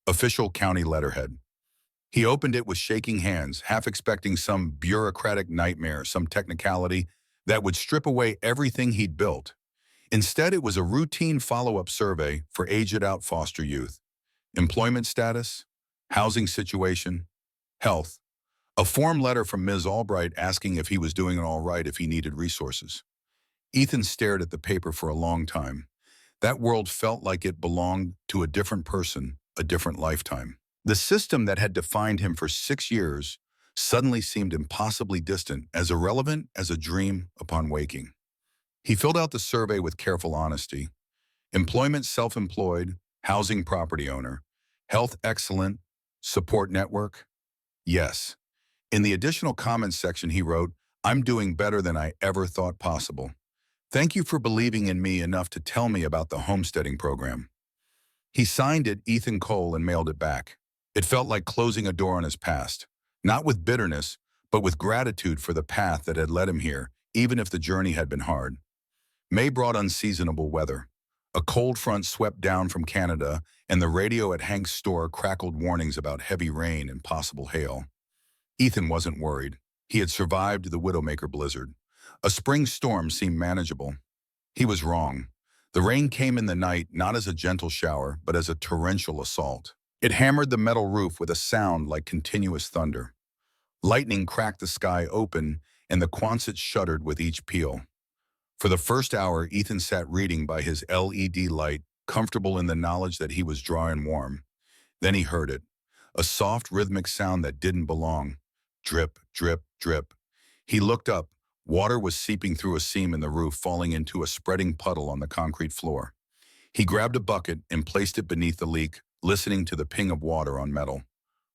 Official county letterhead. He opened it with shaking hands, half expecting some bureaucratic nightmare, some technicality that would strip away everything he'd built. Instead, it was a routine follow-up survey for aged-out foster youth. Employment status, housing situation, health. A form letter from Ms. Albright asking if he was doing it all right, if he needed resources. Ethan stared at the paper for a long time. That world felt like it belonged to a different person, a different lifetime. The system that had defined him for 6 years suddenly seemed impossibly distant, as irrelevant as a dream upon waking. He filled out the survey with careful honesty. Employment, self-employed, housing, property owner. Health, excellent. Support network? Yes. In the additional comments section, he wrote, "I'm doing better than I ever thought possible. Thank you for believing in me enough to tell me about the homesteading program." He signed it Ethan Cole and mailed it back. It felt like closing a door on his past, not with bitterness, but with gratitude for the path that had led him here, even if the journey had been hard. May brought unseasonable weather. A cold front swept down from Canada, and the radio at Hank's store crackled warnings about heavy rain and possible hail. Ethan wasn't worried. He had survived the Widowmaker blizzard. A spring storm seemed manageable. He was wrong. The rain came in the night, not as a gentle shower, but as a torrential assault. It hammered the metal roof with a sound like continuous thunder. Lightning cracked the sky open, and the Quonset shuddered with each peal. For the first hour, Ethan sat reading by his LED light, comfortable in the knowledge that he was dry and warm. Then he heard it, a soft, rhythmic sound that didn't belong. Drip, drip, drip. He looked up. Water was seeping through a seam in the roof, falling into a spreading puddle on the concrete floor. He grabbed a bucket and placed it beneath the leak, listening to the ping of water on metal.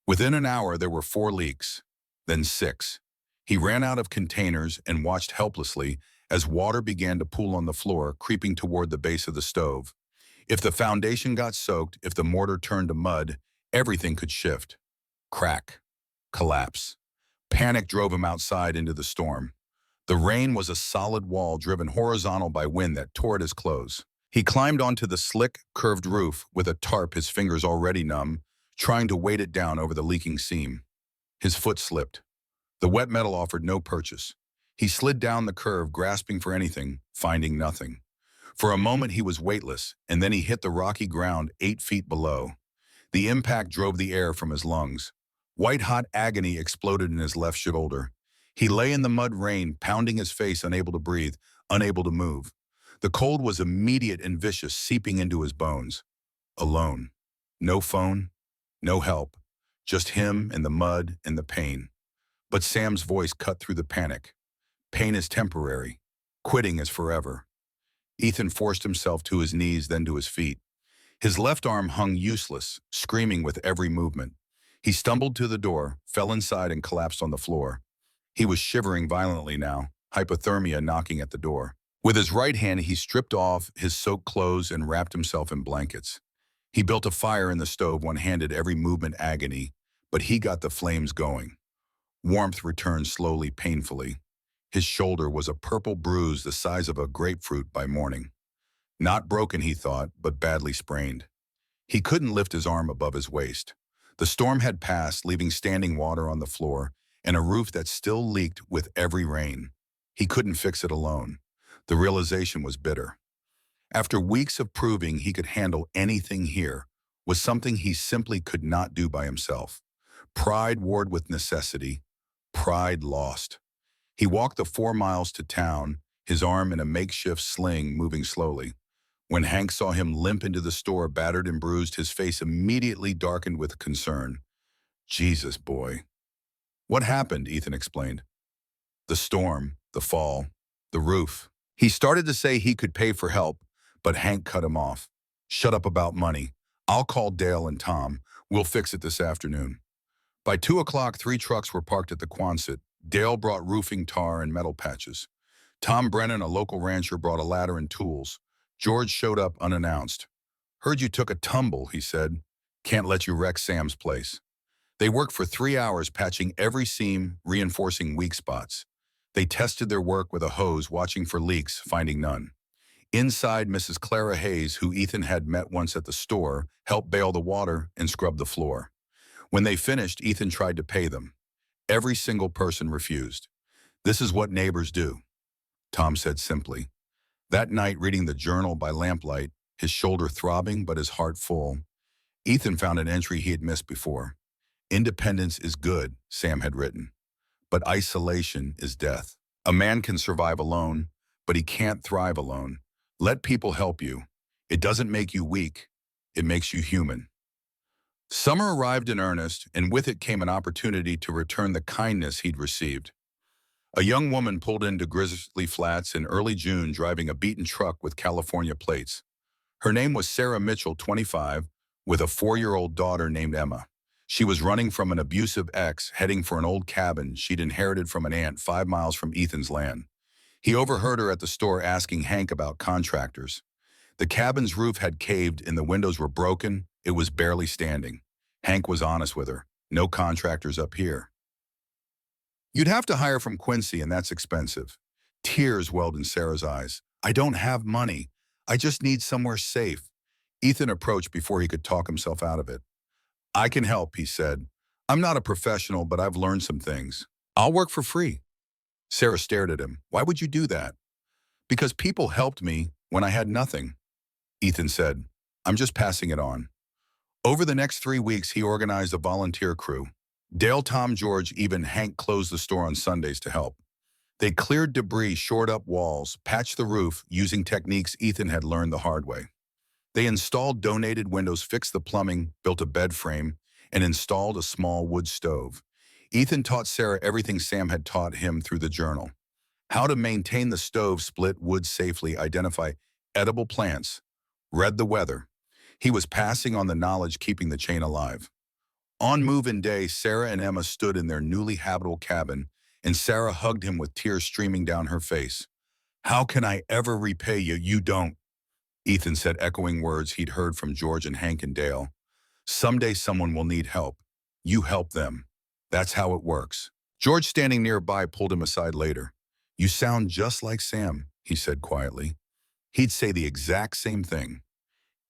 Within an hour, there were 4 leaks, then 6. He ran out of containers and watched helplessly as water began to pool on the floor, creeping toward the base of the stove. If the foundation got soaked, if the mortar turned to mud, everything could shift. Crack. Collapse. Panic drove him outside into the storm. The rain was a solid wall driven horizontal by wind that tore at his clothes. He climbed onto the slick, curved roof with a tarp, his fingers already numb, trying to weight it down over the leaking seam. His foot slipped. The wet metal offered no purchase. He slid down the curve, grasping for anything, finding nothing. For a moment he was weightless, and then he hit the rocky ground 8 feet below. The impact drove the air from his lungs. White-hot agony exploded in his left shoulder. He lay in the mud rain, pounding his face, unable to breathe, unable to move. The cold was immediate and vicious, seeping into his bones. Alone. No phone, no help. Just him and the mud and the pain. But Sam's voice cut through the panic. Pain is temporary. Quitting is forever. Ethan forced himself to his knees, then to his feet. His left arm hung useless, screaming with every movement. He stumbled to the door, fell inside, and collapsed on the floor. He was shivering violently now, hypothermia knocking at the door. With his right hand, he stripped off his soaked clothes and wrapped himself in blankets. He built a fire in the stove, one-handed, every movement agony, but he got the flames going. Warmth returned slowly, painfully. His shoulder was a purple bruise the size of a grapefruit by morning. Not broken, he thought, but badly sprained. He couldn't lift his arm above his waist. The storm had passed, leaving standing water on the floor and a roof that still leaked with every rain. He couldn't fix it alone. The realization was bitter. After weeks of proving he could handle anything, here was something he simply could not do by himself. Pride warred with necessity. Pride lost. He walked the 4 miles to town, his arm in a makeshift sling, moving slowly. When Hank saw him limp into the store, battered and bruised, his face immediately darkened with concern. Jesus, boy. What happened? Ethan explained. The storm, the fall, the roof. He started to say he could pay for help, but Hank cut him off. Shut up about money. I'll call Dale and Tom. We'll fix it this afternoon. By 2 o'clock, 3 trucks were parked at the Quonset. Dale brought roofing tar and metal patches. Tom Brennan, a local rancher, brought a ladder and tools. George showed up unannounced. Heard you took a tumble, he said. Can't let you wreck Sam's place. They worked for 3 hours, patching every seam, reinforcing weak spots. They tested their work with a hose, watching for leaks, finding none. Inside, Mrs. Clara Hayes, who Ethan had met once at the store, helped bail the water and scrub the floor. When they finished, Ethan tried to pay them. Every single person refused. This is what neighbors do, Tom said simply. That night, reading the journal by lamplight, his shoulder throbbing but his heart full, Ethan found an entry he had missed before. Independence is good, Sam had written, but isolation is death. A man can survive alone, but he can't thrive alone. Let people help you. It doesn't make you weak. It makes you human. Summer arrived in earnest, and with it came an opportunity to return the kindness he'd received. A young woman pulled into Grizzly Flats in early June, driving a beaten truck with California plates. Her name was Sarah Mitchell, 25, with a 4-year-old daughter named Emma. She was running from an abusive ex, heading for an old cabin she'd inherited from an aunt 5 miles from Ethan's land. He overheard her at the store asking Hank about contractors. The cabin's roof had caved and the windows were broken. It was barely standing. Hank was honest with her. No contractors up here. You'd have to hire from Quincy, and that's expensive. Tears welled in Sarah's eyes. I don't have money. I just need somewhere safe. Ethan approached before he could talk himself out of it. I can help, he said. I'm not a professional, but I've learned some things. I'll work for free. Sarah stared at him. Why would you do that? Because people helped me when I had nothing. Ethan said, I'm just passing it on. Over the next 3 weeks, he organized a volunteer crew. Dale, Tom, George, even Hank closed the store on Sundays to help. They cleared debris, shored up walls, patched the roof using techniques Ethan had learned the hard way. They installed donated windows, fixed the plumbing, built a bed frame, and installed a small wood stove. Ethan taught Sarah everything Sam had taught him through the journal. How to maintain the stove, split wood safely, identify edible plants, read the weather. He was passing on the knowledge, keeping the chain alive. On move-in day, Sarah and Emma stood in their newly habitable cabin, and Sarah hugged him with tears streaming down her face. How can I ever repay you? You don't. Ethan said, echoing words he'd heard from George and Hank and Dale. Someday someone will need help. You help them. That's how it works. George, standing nearby, pulled him aside later. You sound just like Sam, he said quietly. He'd say the exact same thing.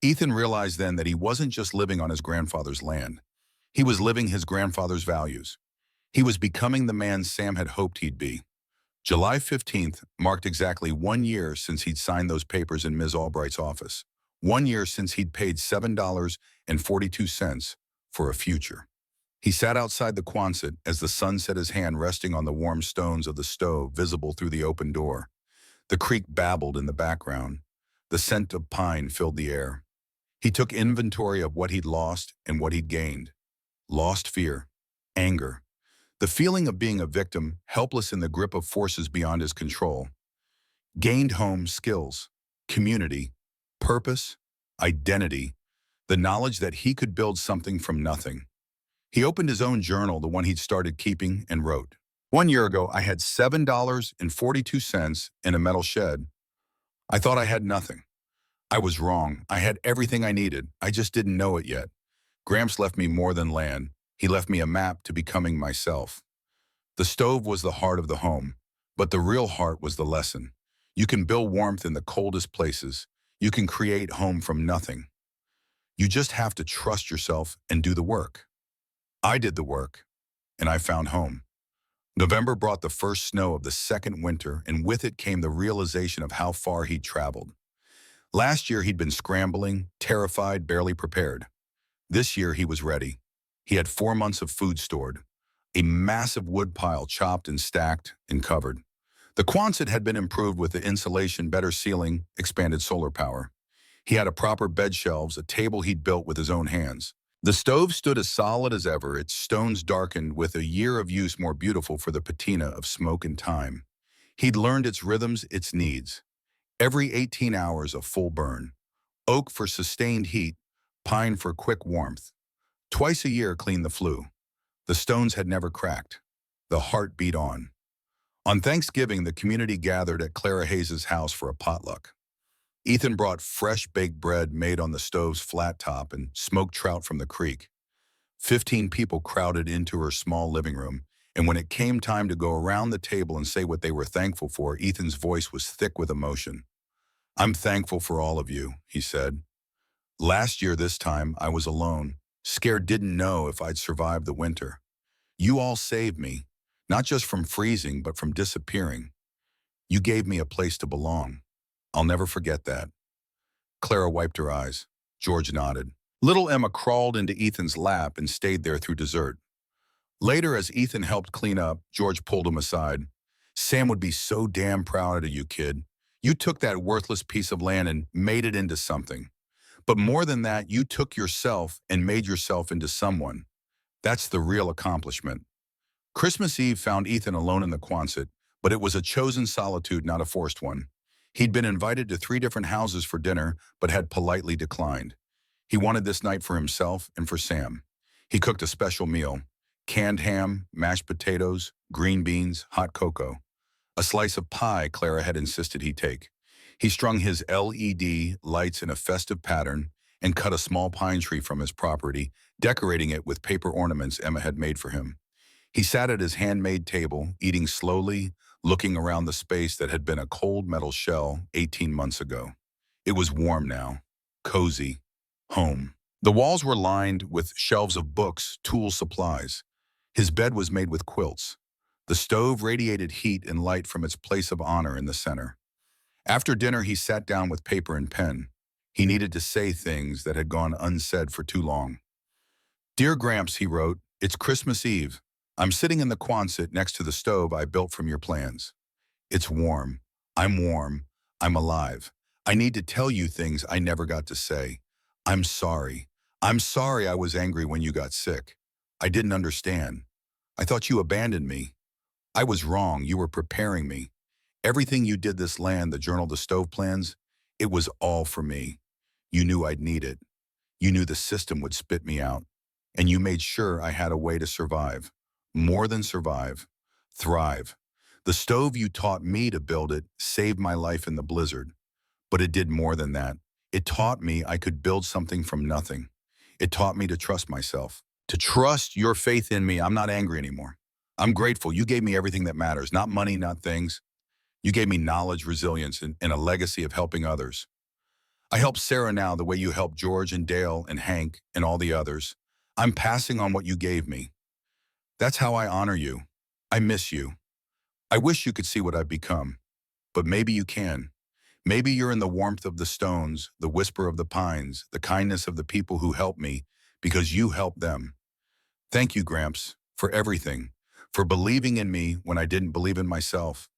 Ethan realized then that he wasn't just living on his grandfather's land. He was living his grandfather's values. He was becoming the man Sam had hoped he'd be. July 15th marked exactly 1 year since he'd signed those papers in Ms. Albright's office. 1 year since he'd paid $7.42 for a future. He sat outside the Quonset as the sun set, his hand resting on the warm stones of the stove visible through the open door. The creek babbled in the background. The scent of pine filled the air. He took inventory of what he'd lost and what he'd gained. Lost fear, anger, the feeling of being a victim, helpless in the grip of forces beyond his control. Gained home, skills, community, purpose, identity, the knowledge that he could build something from nothing. He opened his own journal, the one he'd started keeping, and wrote, 1 year ago, I had $7.42 in a metal shed. I thought I had nothing. I was wrong. I had everything I needed. I just didn't know it yet. Gramps left me more than land. He left me a map to becoming myself. The stove was the heart of the home, but the real heart was the lesson. You can build warmth in the coldest places. You can create home from nothing. You just have to trust yourself and do the work. I did the work, and I found home. November brought the first snow of the second winter, and with it came the realization of how far he'd traveled. Last year, he'd been scrambling, terrified, barely prepared. This year, he was ready. He had 4 months of food stored, a massive wood pile chopped and stacked and covered. The Quonset had been improved with the insulation, better ceiling, expanded solar power. He had a proper bed shelves, a table he'd built with his own hands. The stove stood as solid as ever, its stones darkened with a year of use more beautiful for the patina of smoke and time. He'd learned its rhythms, its needs. Every 18 hours a full burn. Oak for sustained heat, pine for quick warmth. Twice a year cleaned the flue. The stones had never cracked. The heart beat on. On Thanksgiving, the community gathered at Clara Hayes' house for a potluck. Ethan brought fresh baked bread made on the stove's flat top and smoked trout from the creek. 15 people crowded into her small living room, and when it came time to go around the table and say what they were thankful for, Ethan's voice was thick with emotion. I'm thankful for all of you, he said. Last year this time, I was alone, scared, didn't know if I'd survive the winter. You all saved me, not just from freezing, but from disappearing. You gave me a place to belong. I'll never forget that. Clara wiped her eyes. George nodded. Little Emma crawled into Ethan's lap and stayed there through dessert. Later, as Ethan helped clean up, George pulled him aside. Sam would be so damn proud of you, kid. You took that worthless piece of land and made it into something. But more than that, you took yourself and made yourself into someone. That's the real accomplishment. Christmas Eve found Ethan alone in the Quonset, but it was a chosen solitude, not a forced one. He'd been invited to 3 different houses for dinner, but had politely declined. He wanted this night for himself and for Sam. He cooked a special meal: canned ham, mashed potatoes, green beans, hot cocoa. A slice of pie Clara had insisted he take. He strung his LED lights in a festive pattern and cut a small pine tree from his property, decorating it with paper ornaments Emma had made for him. He sat at his handmade table, eating slowly, looking around the space that had been a cold metal shell 18 months ago. It was warm now, cozy, home. The walls were lined with shelves of books, tools, supplies. His bed was made with quilts. The stove radiated heat and light from its place of honor in the center. After dinner, he sat down with paper and pen. He needed to say things that had gone unsaid for too long. Dear Gramps, he wrote, it's Christmas Eve. I'm sitting in the Quonset next to the stove I built from your plans. It's warm. I'm warm. I'm alive. I need to tell you things I never got to say. I'm sorry. I'm sorry I was angry when you got sick. I didn't understand. I thought you abandoned me. I was wrong. You were preparing me. Everything you did this land, the journal, the stove plans, it was all for me. You knew I'd need it. You knew the system would spit me out. And you made sure I had a way to survive. More than survive. Thrive. The stove you taught me to build it saved my life in the blizzard. But it did more than that. It taught me I could build something from nothing. It taught me to trust myself, To trust your faith in me. I'm not angry anymore. I'm grateful. You gave me everything that matters, not money, not things. You gave me knowledge, resilience, and a legacy of helping others. I help Sarah now the way you helped George and Dale and Hank and all the others. I'm passing on what you gave me. That's how I honor you. I miss you. I wish you could see what I've become, but maybe you can. Maybe you're in the warmth of the stones, the whisper of the pines, the kindness of the people who helped me because you helped them. Thank you, Gramps, for everything, for believing in me when I didn't believe in myself,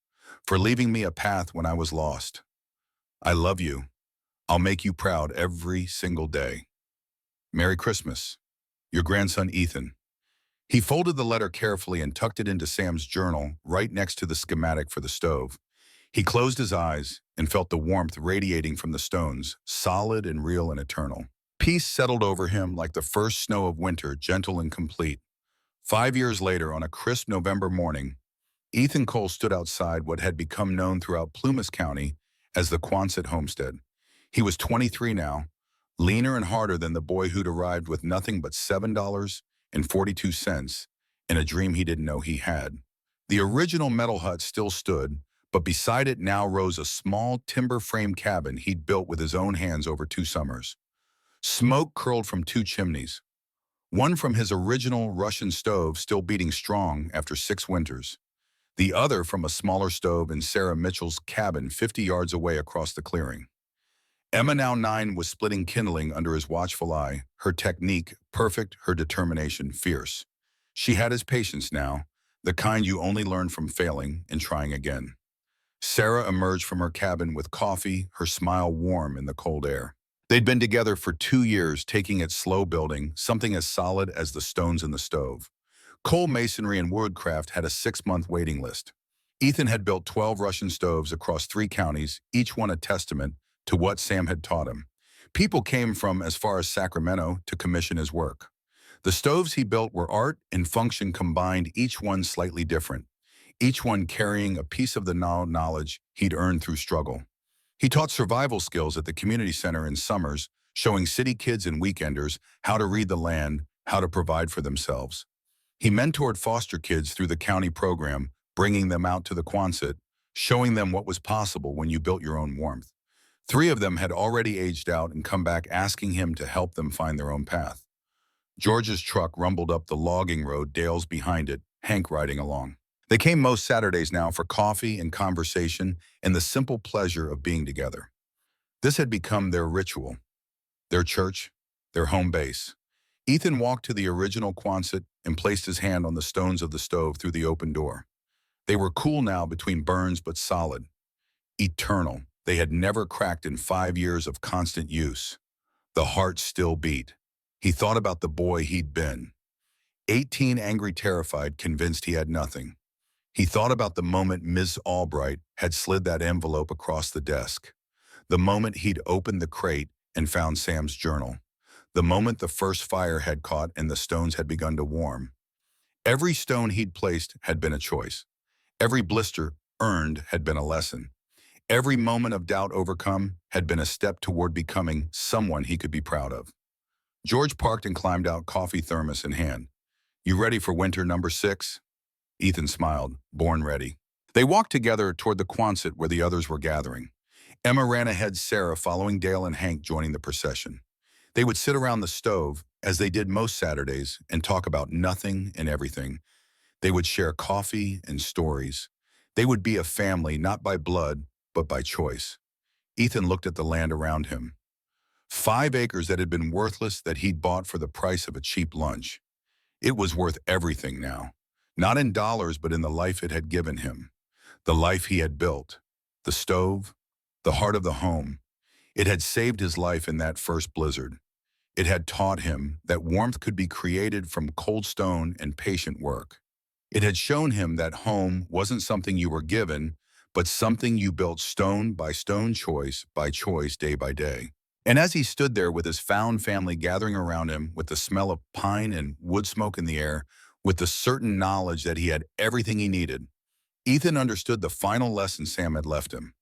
for leaving me a path when I was lost. I love you. I'll make you proud every single day. Merry Christmas. Your grandson, Ethan. He folded the letter carefully and tucked it into Sam's journal right next to the schematic for the stove. He closed his eyes and felt the warmth radiating from the stones, solid and real and eternal. Peace settled over him like the first snow of winter, gentle and complete. 5 years later, on a crisp November morning, Ethan Cole stood outside what had become known throughout Plumas County as the Quonset homestead. He was 23 now, leaner and harder than the boy who'd arrived with nothing but $7.42 and a dream he didn't know he had. The original metal hut still stood, but beside it now rose a small timber frame cabin he'd built with his own hands over 2 summers. Smoke curled from 2 chimneys, one from his original Russian stove still beating strong after 6 winters, the other from a smaller stove in Sarah Mitchell's cabin 50 yards away across the clearing. Emma, now 9, was splitting kindling under his watchful eye, her technique perfect, her determination fierce. She had his patience now, the kind you only learn from failing and trying again. Sarah emerged from her cabin with coffee, her smile warm in the cold air. They'd been together for 2 years, taking it slow, building something as solid as the stones in the stove. Coal masonry and woodcraft had a 6-month waiting list. Ethan had built 12 Russian stoves across 3 counties, each one a testament to what Sam had taught him. People came from as far as Sacramento to commission his work. The stoves he built were art and function combined, each one slightly different, each one carrying a piece of the knowledge he'd earned through struggle. He taught survival skills at the community center in summers, showing city kids and weekenders how to read the land, how to provide for themselves. He mentored foster kids through the county program, bringing them out to the Quonset, showing them what was possible when you built your own warmth. 3 of them had already aged out and come back asking him to help them find their own path. George's truck rumbled up the logging road, Dale's behind it, Hank riding along. They came most Saturdays now for coffee and conversation and the simple pleasure of being together. This had become their ritual, their church, their home base. Ethan walked to the original Quonset and placed his hand on the stones of the stove through the open door. They were cool now between burns, but solid, eternal. They had never cracked in 5 years of constant use. The heart still beat. He thought about the boy he'd been. 18, angry, terrified, convinced he had nothing. He thought about the moment Ms. Albright had slid that envelope across the desk. The moment he'd opened the crate and found Sam's journal. The moment the first fire had caught and the stones had begun to warm. Every stone he'd placed had been a choice. Every blister earned had been a lesson. Every moment of doubt overcome had been a step toward becoming someone he could be proud of. George parked and climbed out, coffee thermos in hand. "You ready for winter number 6? Ethan smiled, born ready. They walked together toward the Quonset where the others were gathering. Emma ran ahead, Sarah following, Dale and Hank joining the procession. They would sit around the stove, as they did most Saturdays, and talk about nothing and everything. They would share coffee and stories. They would be a family, not by blood, but by choice. Ethan looked at the land around him. 5 acres that had been worthless that he'd bought for the price of a cheap lunch. It was worth everything now. Not in dollars, but in the life it had given him. The life he had built. The stove. The heart of the home. It had saved his life in that first blizzard. It had taught him that warmth could be created from cold stone and patient work. It had shown him that home wasn't something you were given, but something you built stone by stone, choice by choice, day by day. And as he stood there with his found family gathering around him, with the smell of pine and wood smoke in the air, with the certain knowledge that he had everything he needed, Ethan understood the final lesson Sam had left him.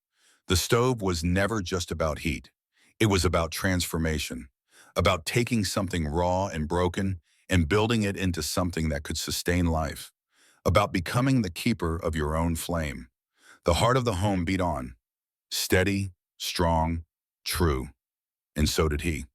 The stove was never just about heat. It was about transformation, about taking something raw and broken and building it into something that could sustain life, about becoming the keeper of your own flame. The heart of the home beat on, steady, strong, true, and so did he.